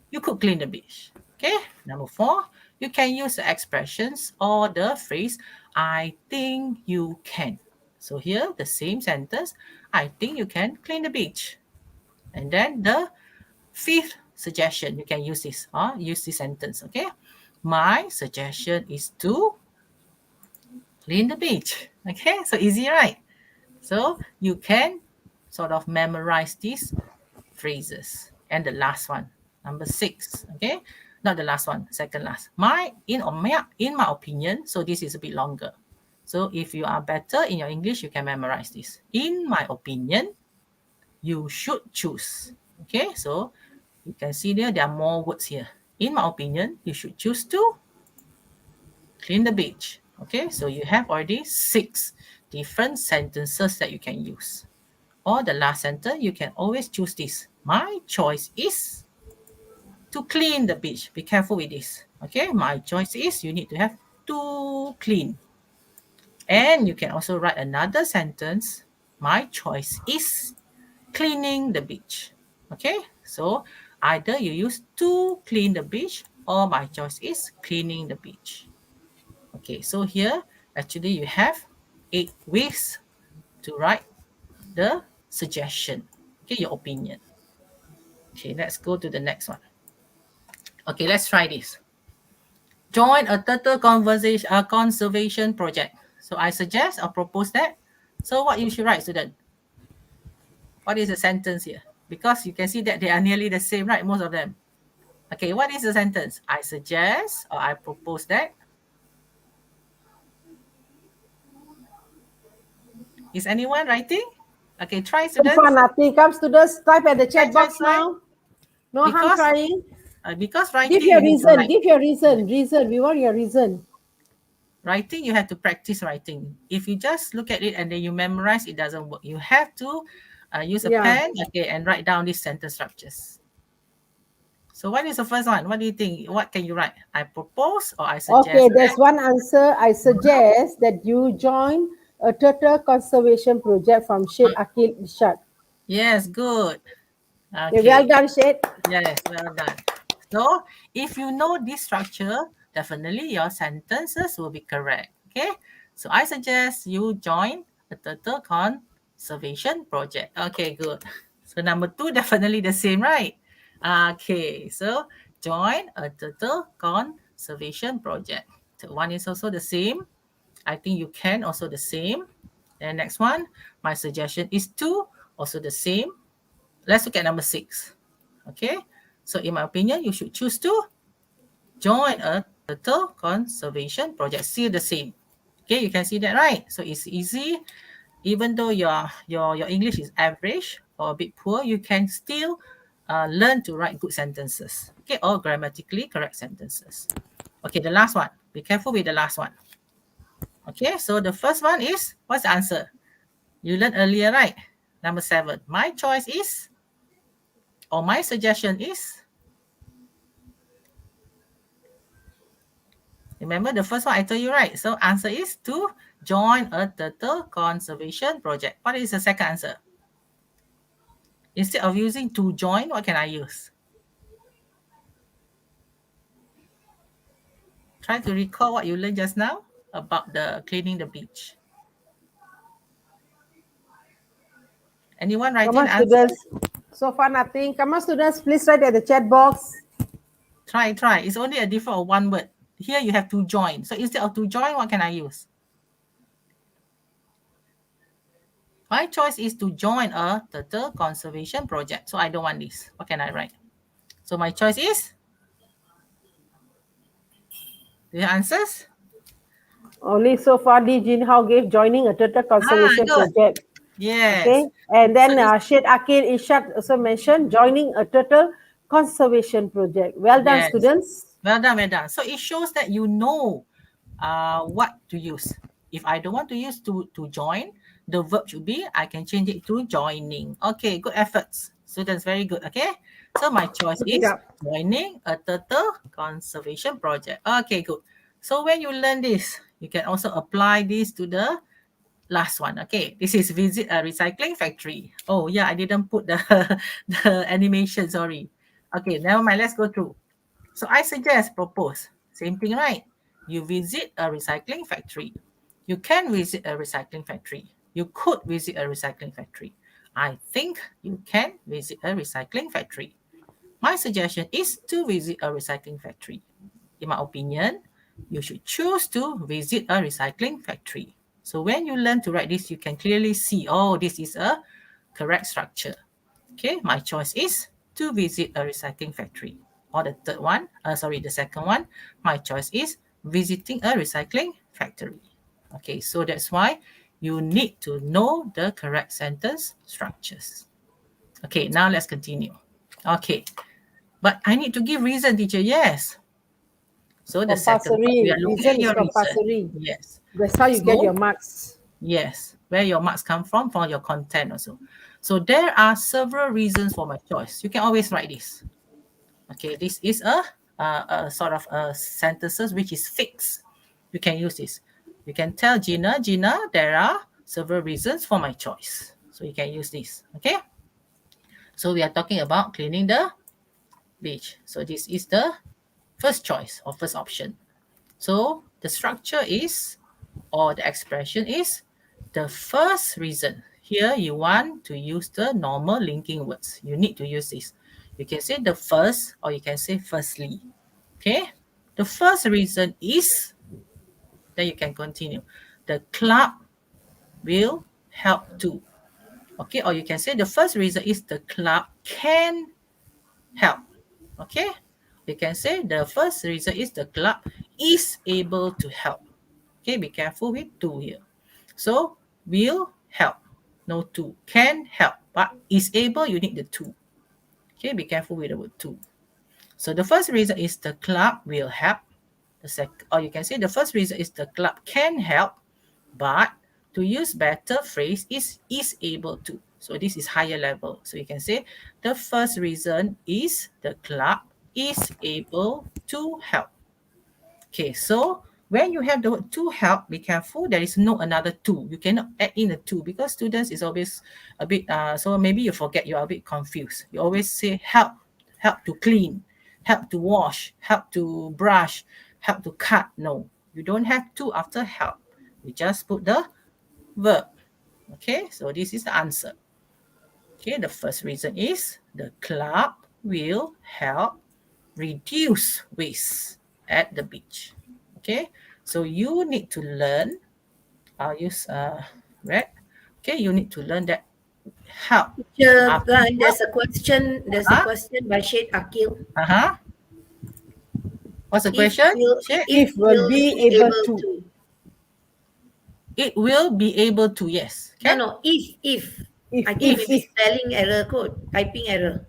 you could clean the beach. Okay, number 4, you can use the expressions or the phrase, I think you can. So here, the same sentence, I think you can clean the beach. And then the 5th suggestion, you can use this, use this sentence, okay? My suggestion is to clean the beach. Okay, so easy, right? So you can sort of memorize these phrases. And the last one, number 6, okay? Not the last one, second last. In my opinion, so this is a bit longer. So if you are better in your English, you can memorize this. In my opinion, you should choose. Okay, so you can see there are more words here. In my opinion, you should choose to clean the beach. Okay, so you have already 6 different sentences that you can use. Or the last sentence, you can always choose this. My choice is to clean the beach. Be careful with this. Okay, my choice is, you need to have to clean. And you can also write another sentence. My choice is cleaning the beach. Okay, so either you use to clean the beach or my choice is cleaning the beach. Okay, so here actually you have 8 ways to write the suggestion, okay, your opinion. Okay, let's go to the next one. Okay, let's try this. Join a turtle conservation project. So I suggest or propose that. So what you should write, student? What is the sentence here? Because you can see that they are nearly the same, right? Most of them. Okay, what is the sentence? I suggest or I propose that. Is anyone writing? Okay, try, students. Nothing. Come, students. Type at the chat Try. box now. No harm trying. Because writing, Give your you need to reason. write. Give your reason. Reason. We want your reason. Writing, you have to practice writing. If you just look at it and then you memorize, it doesn't work. You have to use a pen, okay, and write down these sentence structures. So what is the first one? What do you think? What can you write? I propose or I suggest? Okay, there's one answer. I suggest that you join a turtle conservation project from Syed Akil Ishad. Yes, good. Okay, well done, Syed. Yes, well done. So if you know this structure, definitely your sentences will be correct. Okay. So I suggest you join a turtle conservation project. Okay, good. So number 2, definitely the same, right? Okay. So join a turtle conservation project. So 1 is also the same. I think you can also the same. And next one, my suggestion is 2, also the same. Let's look at number 6. Okay, so in my opinion, you should choose to join a turtle conservation project. Still the same. Okay, you can see that, right? So it's easy. Even though your English is average or a bit poor, you can still learn to write good sentences. Okay, or grammatically correct sentences. Okay, the last one. Be careful with the last one. Okay, so the first one is, what's the answer? You learned earlier, right? Number 7. My choice is, or my suggestion is, remember the first one I told you, right? So answer is to join a turtle conservation project. What is the second answer? Instead of using to join, what can I use? Try to recall what you learned just now about the cleaning the beach. Anyone writing Come on, answer? students. So far, nothing. Come on, students. Please write at the chat box. Try. It's only a difference of one word. Here you have to join. So instead of to join, what can I use? My choice is to join a turtle conservation project. So I don't want this. What can I write? So my choice is? Do you have answers? Only so far, Lee Jin Hao gave joining a turtle conservation good. project. Yes. Okay, and then So Syed Akil Ishad also mentioned joining a turtle conservation project. Well done, yes. students. Well done. So it shows that you know what to use. If I don't want to use to join, the verb should be, I can change it to joining. Okay, good efforts. Students, very good. Okay, so my choice is joining a turtle conservation project. Okay, good. So when you learn this, you can also apply this to the last one. Okay, this is visit a recycling factory. Oh yeah, I didn't put the the animation, sorry. Okay, never mind, let's go through. So I suggest, propose, same thing, right? You visit a recycling factory. You can visit a recycling factory. You could visit a recycling factory. I think you can visit a recycling factory. My suggestion is to visit a recycling factory. In my opinion, you should choose to visit a recycling factory. So when you learn to write this, you can clearly see, oh, this is a correct structure. Okay, my choice is to visit a recycling factory. Or the second one, my choice is visiting a recycling factory. Okay, so that's why you need to know the correct sentence structures. Okay, now let's continue. Okay, but I need to give reason, teacher. Yes. So the second part, we are looking at Reason is your compulsory. reason. Yes. That's how you get your marks. Yes, where your marks come from your content also. So there are several reasons for my choice. You can always write this. Okay, this is a sort of a sentences which is fixed. You can use this. You can tell Gina, there are several reasons for my choice. So you can use this. Okay. So we are talking about cleaning the beach. So this is the first choice or first option. So the structure is, or the expression is, the first reason. Here you want to use the normal linking words. You need to use this. You can say the first, or you can say firstly. Okay? The first reason is, then you can continue. The club will help too. Okay? Or you can say the first reason is the club can help. Okay? You can say the first reason is the club is able to help. Okay, be careful with to here. So will help, no to. Can help, but is able, you need the to. Okay, be careful with the word to. So the first reason is the club will help. Or you can say the first reason is the club can help, but to use better phrase is able to. So this is higher level. So you can say the first reason is the club is able to help. Okay, so when you have the word to help, be careful. There is no another to. You cannot add in a to because students is always a bit, so maybe you forget, you are a bit confused. You always say help, help to clean, help to wash, help to brush, help to cut. No, you don't have to after help. You just put the verb. Okay, so this is the answer. Okay, the first reason is the club will help reduce waste at the beach. Okay, so you need to learn. I'll use red. Okay, you need to learn that help. Teacher, After help, there's a question. There's a question by Syed Akil. uh-huh. What's the If question? will Syed? if will be able to. It will be able to, yes. No, Okay. no. If If, I think if, maybe if. spelling error code, typing error.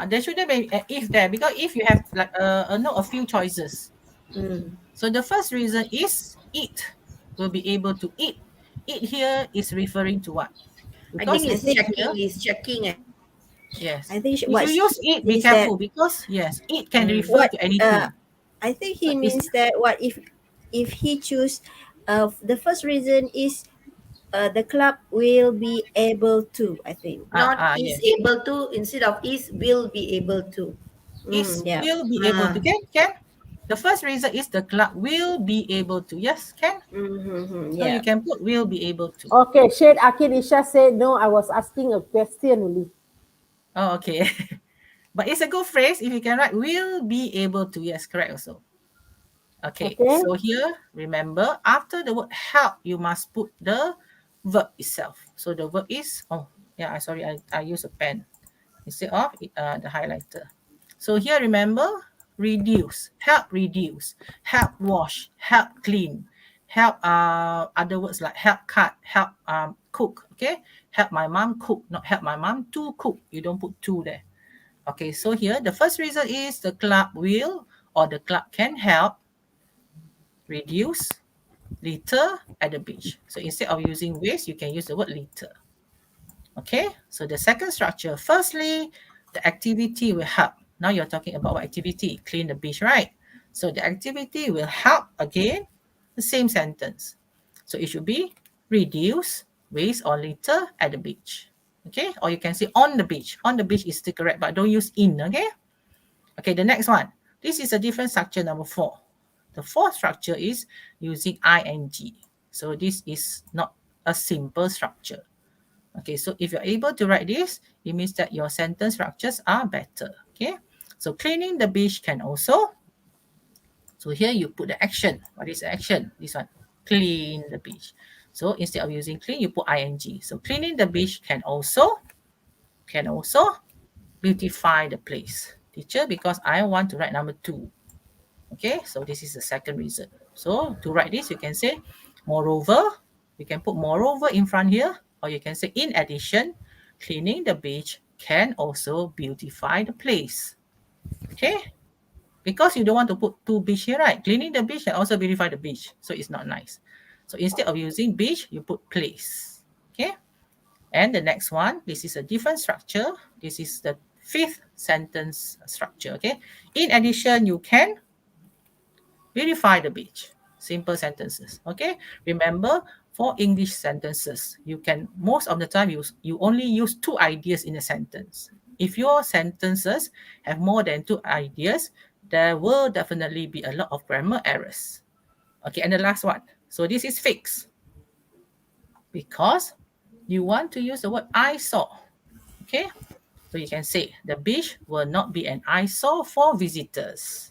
There shouldn't be if there, because if you have like a few choices. Mm. So the first reason is it will be able to eat. It here is referring to what? I Because think it I it's says think here, checking. It's checking. yes. I think If you use it, be is that careful because yes, it can refer what to anything. I think he It's means that what if he choose the first reason is the club will be able to, I think. Not is yes. able to. Instead of is, will be able to. Is Yeah. will be able to. Ah. Can. The first reason is the club will be able to. Yes, can. So you Yeah. can put will be able to. Okay, Syed Akil Isha said, no, I was asking a question only. Oh, okay. But it's a good phrase. If you can write will be able to. Yes, correct also. Okay, Okay. so here, remember, after the word help, you must put the verb itself. So the verb is, oh, yeah, I use a pen instead of the highlighter. So here, remember, reduce, help wash, help clean, help, other words like help cut, help cook, okay? Help my mom cook, not help my mom to cook. You don't put to there. Okay, so here, the first reason is the club will or the club can help reduce litter at the beach. So instead of using waste, you can use the word litter. Okay, so the second structure, firstly, the activity will help. Now you're talking about what activity? Clean the beach, right? So the activity will help, again, the same sentence. So it should be reduce waste or litter at the beach. Okay, or you can say on the beach. On the beach is still correct, but don't use in, okay? Okay, the next one. This is a different structure, number 4. The fourth structure is using ing. So this is not a simple structure. Okay, so if you're able to write this, it means that your sentence structures are better. Okay, so cleaning the beach can also, so here you put the action. What is the action? This one, clean the beach. So instead of using clean, you put ing. So cleaning the beach can also beautify the place. Teacher, because I want to write number 2. Okay, so this is the second reason. So to write this, you can say, moreover, you can put moreover in front here, or you can say, in addition, cleaning the beach can also beautify the place. Okay, because you don't want to put 2 beach here, right? Cleaning the beach can also beautify the beach, so it's not nice. So instead of using beach, you put place. Okay, and the next one, this is a different structure. This is the 5th sentence structure. Okay, in addition, you can beautify the beach. Simple sentences. Okay. Remember, for English sentences, you can most of the time you only use 2 ideas in a sentence. If your sentences have more than 2 ideas, there will definitely be a lot of grammar errors. Okay, and the last one. So this is fixed because you want to use the word I saw. Okay, so you can say the beach will not be an eyesore for visitors.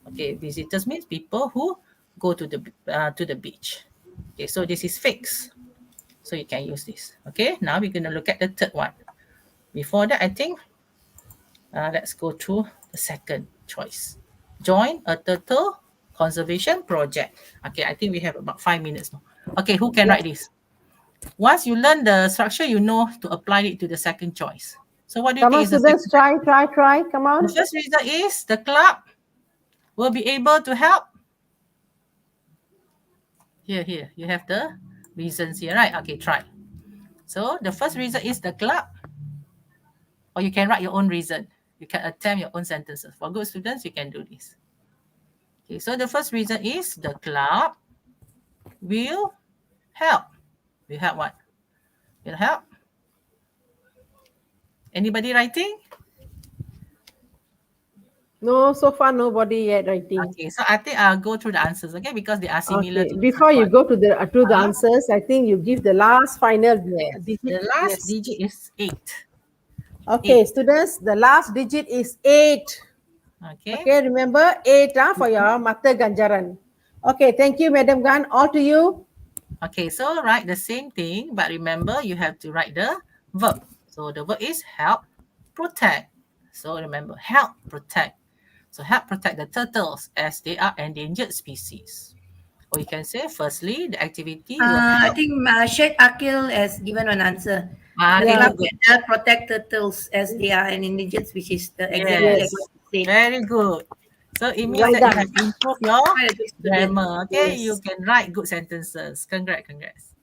Okay, visitors means people who go to the beach. Okay, so this is fixed. So you can use this. Okay, now we're going to look at the third one. Before that, I think let's go through the second choice. Join a turtle conservation project. Okay, I think we have about 5 minutes now. Okay, who can write this? Once you learn the structure, you know to apply it to the second choice. So what do you Come think on, is the students, second? try. Come on. The first reason is the club will be able to help. Here, you have the reasons here, right? Okay, try. So the first reason is the club, or you can write your own reason. You can attempt your own sentences. For good students, you can do this. Okay, so the first reason is the club will help. Will help what? Will help. Anybody writing? No, so far nobody yet writing. Okay, so I think I'll go through the answers, okay, because they are similar Okay, to the before first you one. go to the answers, I think you give the last final Yes. digit. The last Yes. digit is 8. Okay, 8. students, the last digit is 8. Okay. Okay, remember 8 for your mata ganjaran. Okay, thank you, Madam Gan. All to you. Okay, so write the same thing, but remember you have to write the verb. So the verb is help, protect. So remember, help, protect. So help protect the turtles as they are endangered species. Or you can say, firstly, the activity will I help. think Sheikh Akil has given an answer. The Okay, club good, good. can help protect turtles as they are an endangered species. Exactly like Yes, what you said. very good. So it means Well that you done. have improved your Quite a good student. grammar. Okay, you Yes. can write good sentences. Congrats.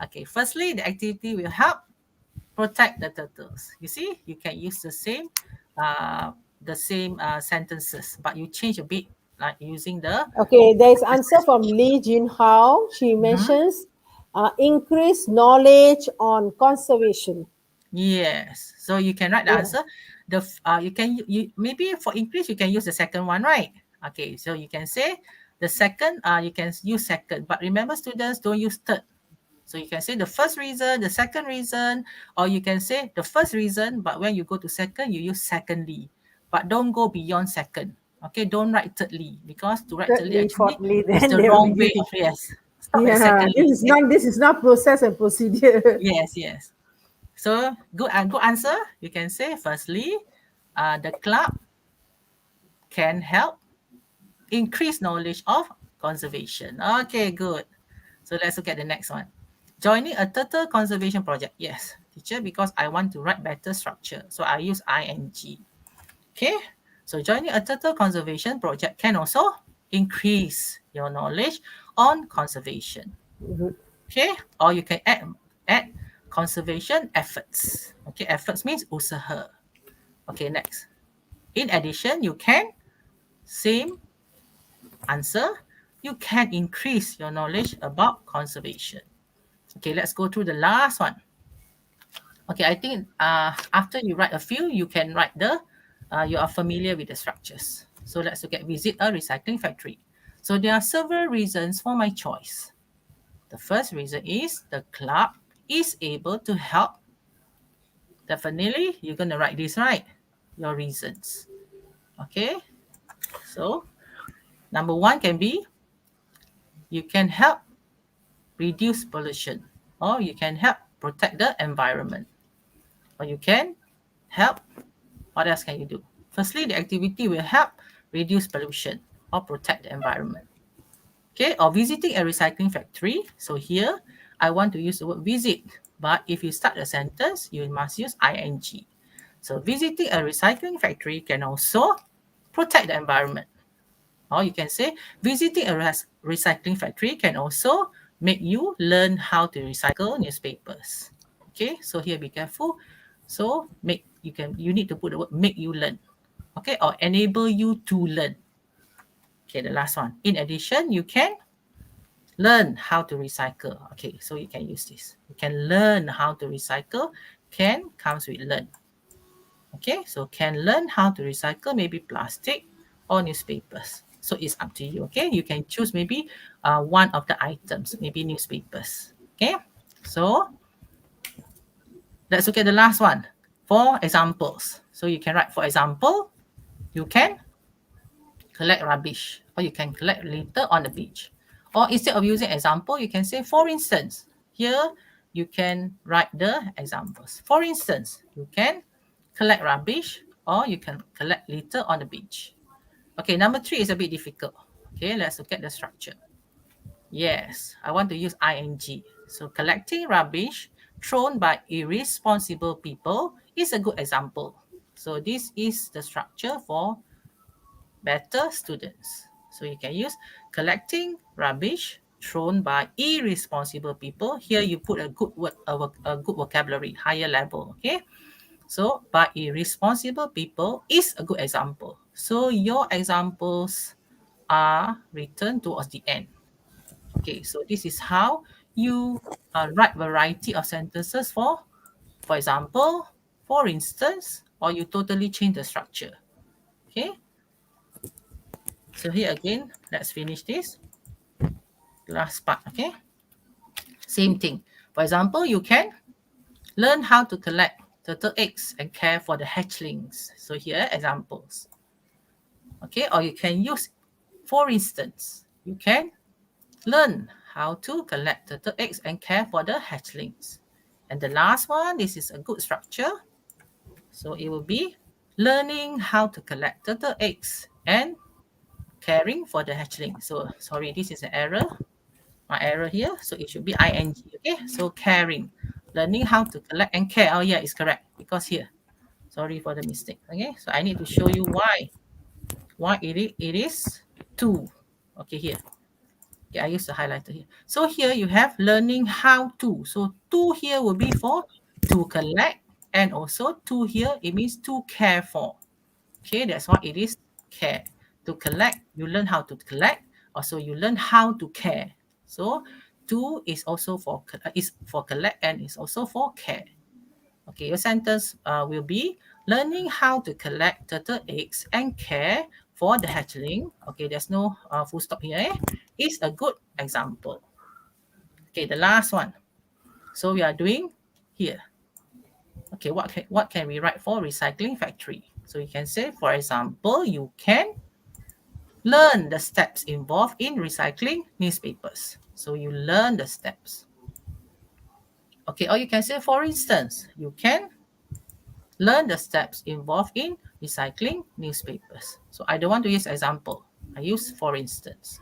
Okay, firstly, the activity will help protect the turtles. You see, you can use the same sentences, but you change a bit, like using the Okay, there is answer from Lee Jin Hao. She mentions increase knowledge on conservation. yes. So you can write the Yeah. answer. You can maybe for increase you can use the second one, right? Okay, so you can say the second. You can use second, but remember, students, don't use third. So you can say the first reason, the second reason, or you can say the first reason, but when you go to second, you use secondly. But don't go beyond second. Okay, don't write thirdly, because to write thirdly Thirdly, actually fourthly, is then the they will wrong way be. of yes. Stop at Yeah, secondly. this is Okay? not this is not process and procedure. Yes. So good answer. You can say firstly, the club can help increase knowledge of conservation. Okay, good. So let's look at the next one. Joining a turtle conservation project. Yes, teacher, because I want to write better structure. So I use ing. Okay, so joining a turtle conservation project can also increase your knowledge on conservation. Okay, or you can add conservation efforts. Okay, efforts means usaha. Okay, next. In addition, you can, same answer, you can increase your knowledge about conservation. Okay, let's go through the last one. Okay, I think after you write a few, you can write you are familiar with the structures. So let's look at visit a recycling factory. So there are several reasons for my choice. The first reason is the club is able to help. Definitely, you're going to write this, right? Your reasons. Okay, so number one can be you can help reduce pollution, or you can help protect the environment, or you can help. What else can you do? Firstly, the activity will help reduce pollution or protect the environment. Okay, or visiting a recycling factory. So here, I want to use the word visit, but if you start a sentence, you must use ing. So visiting a recycling factory can also protect the environment. Or you can say visiting a recycling factory can also make you learn how to recycle newspapers. Okay, so here be careful. So you need to put the word make you learn. Okay, or enable you to learn. Okay, the last one. In addition, you can learn how to recycle. Okay, so you can use this. You can learn how to recycle. Can comes with learn. Okay, so can learn how to recycle maybe plastic or newspapers. So it's up to you. Okay, you can choose maybe one of the items, maybe newspapers. Okay, so let's look at the last one. For examples, so you can write, for example, you can collect rubbish, or you can collect litter on the beach. Or instead of using example, you can say, for instance. Here, you can write the examples. For instance, you can collect rubbish, or you can collect litter on the beach. Okay, number 3 is a bit difficult. Okay, let's look at the structure. Yes, I want to use ing. So collecting rubbish thrown by irresponsible people is a good example. So this is the structure for better students. So you can use collecting rubbish thrown by irresponsible people. Here you put a good word, a good vocabulary, higher level. Okay. So, but irresponsible people is a good example. So your examples are written towards the end. Okay, so this is how you write variety of sentences for example, for instance, or you totally change the structure. Okay, so here again, let's finish this last part. Okay, same thing. For example, you can learn how to collect turtle eggs and care for the hatchlings. So here examples. Okay, or you can use, for instance, you can learn how to collect turtle eggs and care for the hatchlings. And the last one, this is a good structure. So it will be learning how to collect turtle eggs and caring for the hatchling. So sorry, this is an error. My error here. So it should be ing. Okay, so caring, learning how to collect and care. Oh yeah, it's correct because here. Sorry for the mistake. Okay, so I need to show you why it is to. Okay, here. Okay, I use the highlighter here. So here you have learning how to. So to here will be for to collect, and also to here it means to care for. Okay, that's why it is care. To collect, you learn how to collect. Also, you learn how to care. So to is also for collect and is also for care. Okay, your sentence will be learning how to collect turtle eggs and care for the hatchling. Okay, there's no full stop here. Is a good example. Okay, the last one. So we are doing here. Okay, what can we write for recycling factory? So you can say, for example, you can learn the steps involved in recycling newspapers. So you learn the steps. Okay, or you can say, for instance, you can learn the steps involved in recycling newspapers. So I don't want to use example. I use for instance.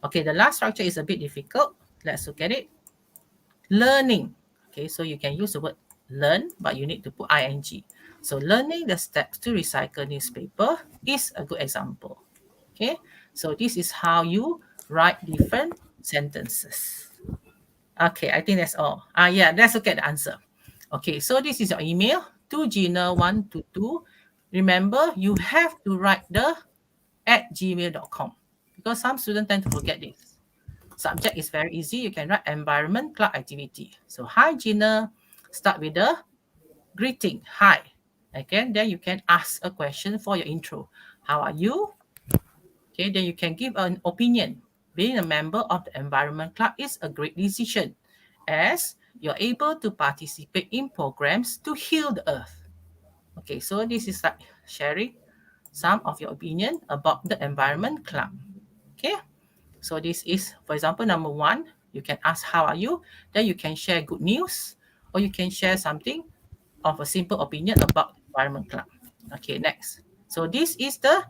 Okay, the last structure is a bit difficult. Let's look at it. Learning. Okay, so you can use the word learn, but you need to put ing. So learning the steps to recycle newspaper is a good example. Okay, so this is how you write different sentences. Okay, I think that's all. Yeah, let's look at the answer. Okay, so this is your email to Gina122. Remember, you have to write the @gmail.com because some students tend to forget this. Subject is very easy. You can write environment club activity. So, hi Gina. Start with the greeting. Hi. Again, then you can ask a question for your intro. How are you? Okay, then you can give an opinion. Being a member of the environment club is a great decision as you're able to participate in programs to heal the earth. Okay, so this is like sharing some of your opinion about the environment club. Okay, so this is, for example, number one, you can ask, how are you? Then you can share good news, or you can share something of a simple opinion about the environment club. Okay, next. So this is the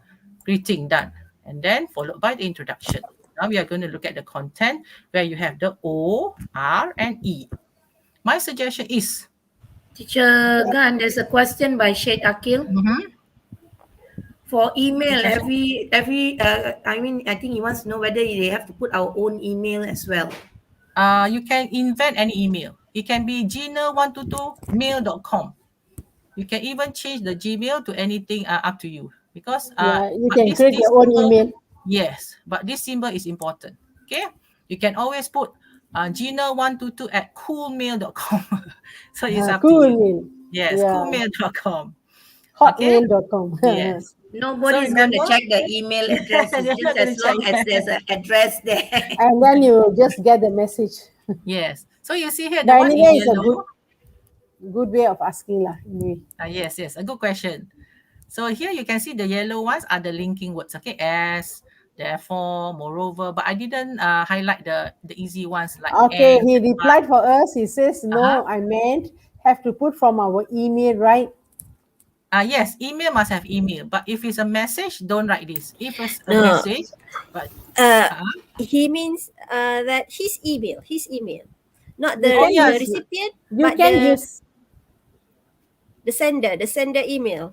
greeting done, and then followed by the introduction. Now we are going to look at the content where you have the O, R, and E. My suggestion is, Teacher Gan, there's a question by Sheikh Akil. For email, Yes. I think he wants to know whether they have to put our own email as well. You can invent any email. It can be gina122mail.com. You can even change the Gmail to anything up to you because you can create your own symbol, email. yes, but this symbol is important. Okay, you can always put gina122@coolmail.com. So it's up to you. Cool. Yes, Yeah. coolmail.com. Hotmail.com. Yes. Nobody's going to check the email address. It's You're just not gonna as long check. as there's an address there. And then you just get the message. Yes. So you see here, the But one in anyway, it's a yellow. good way of asking lah. Anyway. Yes, a good question. So here you can see the yellow ones are the linking words. Okay, as, therefore, moreover. But I didn't highlight the easy ones like Okay, and. he replied for us. He says, no, Uh-huh. I meant have to put from our email, right? Yes, email must have email. But if it's a message, don't write this. If it's a No. message, but He means that his email, not the, You can the use- recipient, You but can the, use. the sender email.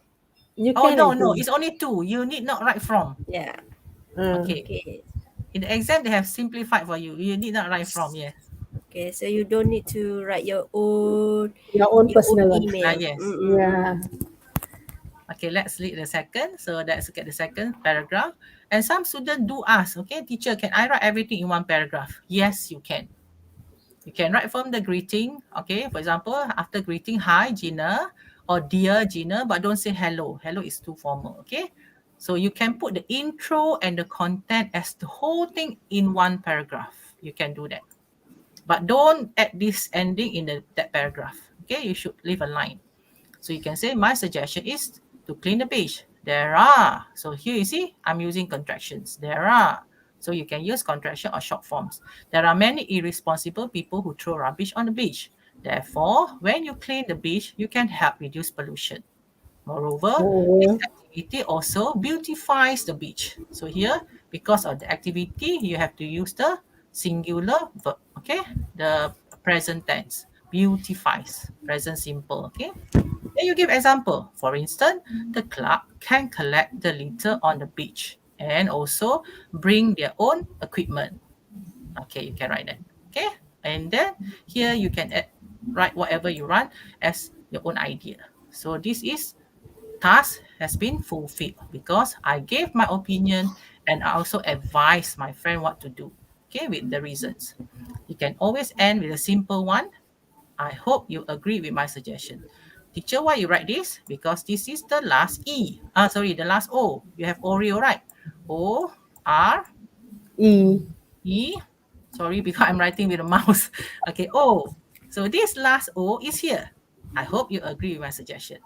You oh can. no, actually. it's only two. You need not write from. Yeah. Ah. Okay. Okay. In the exam, they have simplified for you. You need not write from. Yes. Okay, so you don't need to write your own personal one. email. Yes. Yeah. Okay, let's read the second. So let's look at the second paragraph. And some students do ask, okay, teacher, can I write everything in one paragraph? Yes, you can. You can write from the greeting, okay? For example, after greeting, hi, Gina, or dear Gina, but don't say hello. Hello is too formal, okay? So you can put the intro and the content as the whole thing in one paragraph. You can do that. But don't add this ending in that paragraph, okay? You should leave a line. So you can say, my suggestion is to clean the beach. There are. So here you see, I'm using contractions. There are. So you can use contraction or short forms. There are many irresponsible people who throw rubbish on the beach. Therefore, when you clean the beach, you can help reduce pollution. Moreover, this activity also beautifies the beach. So here, because of the activity, you have to use the singular verb, okay? The present tense, beautifies, present simple, okay? Then you give example. For instance, the club can collect the litter on the beach and also bring their own equipment. Okay, you can write that. Okay, and then here you can write whatever you want as your own idea. So this is task has been fulfilled because I gave my opinion and I also advised my friend what to do. Okay, with the reasons. You can always end with a simple one. I hope you agree with my suggestion. Teacher, why you write this? Because this is the last E. The last O. You have Oreo, right? O, R, E. E. Sorry, because I'm writing with a mouse. Okay, O. So this last O is here. I hope you agree with my suggestion.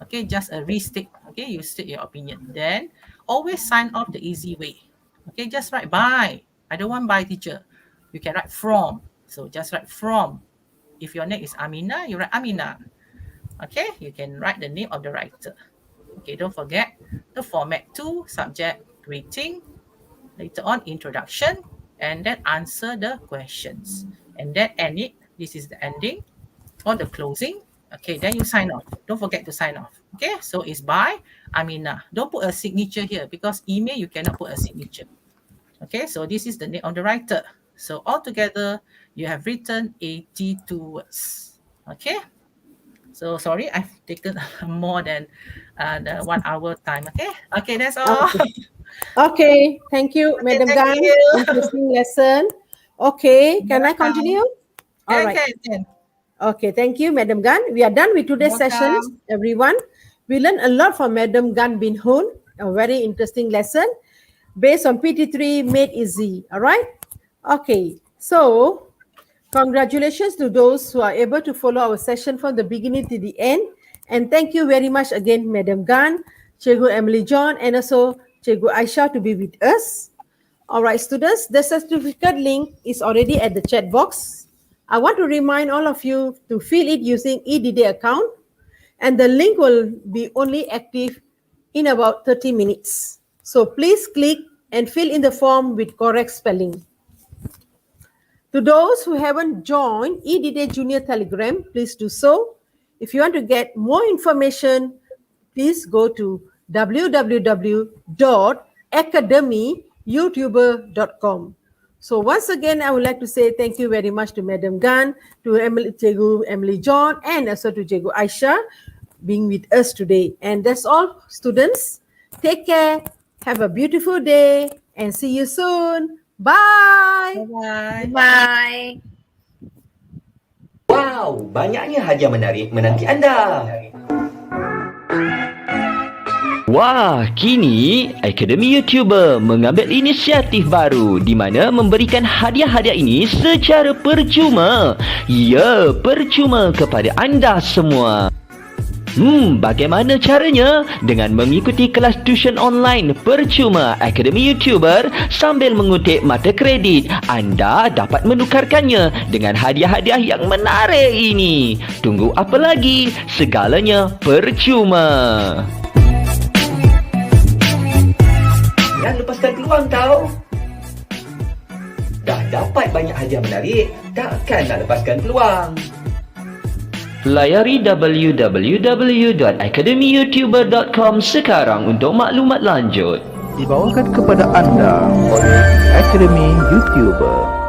Okay, just a restate. Okay, you state your opinion. Then always sign off the easy way. Okay, just write by. I don't want by, teacher. You can write from. So just write from. If your name is Amina, you write Amina. Okay, you can write the name of the writer. Okay, don't forget the format 2, subject, greeting, later on introduction, and then answer the questions. And then end it. This is the ending or the closing. Okay, then you sign off. Don't forget to sign off. Okay, so it's by Amina. Don't put a signature here because email you cannot put a signature. Okay, so this is the name of the writer. So altogether, you have written 82 words. Okay. So sorry, I've taken more than the 1 hour time. Okay. Okay, that's all. Okay, thank you, Madam Gan. Interesting lesson. Okay, can I continue? All right. Okay, thank you, Madam Gan. We are done with today's session, everyone. We learned a lot from Madam Gan Bin Hun, a very interesting lesson based on PT3 Made Easy. All right. Okay, so congratulations to those who are able to follow our session from the beginning to the end. And thank you very much again, Madam Gan, Cikgu Emily John, and also Cikgu Aisha to be with us. All right, students, the certificate link is already at the chat box. I want to remind all of you to fill it using eDD account, and the link will be only active in about 30 minutes. So please click and fill in the form with correct spelling. To those who haven't joined eDD Junior Telegram, please do so. If you want to get more information, please go to www.academyyoutuber.com. So once again, I would like to say thank you very much to Madam Gan, to Cikgu Emily John, and also to Cikgu Aisha being with us today. And that's all, students. Take care. Have a beautiful day and see you soon. Bye. Bye. Bye. Wow, banyaknya hadiah menarik menanti anda. Wah, kini Akademi YouTuber mengambil inisiatif baru di mana memberikan hadiah-hadiah ini secara percuma. Ya, percuma kepada anda semua. Bagaimana caranya? Dengan mengikuti kelas tuition online percuma Akademi YouTuber sambil mengutip mata kredit, anda dapat menukarkannya dengan hadiah-hadiah yang menarik ini. Tunggu apa lagi? Segalanya percuma. Jangan lepaskan peluang tau. Dah dapat banyak hadiah menarik, takkan nak lepaskan peluang. Layari www.academyyoutuber.com sekarang untuk maklumat lanjut. Dibawakan kepada anda oleh Akademi YouTuber.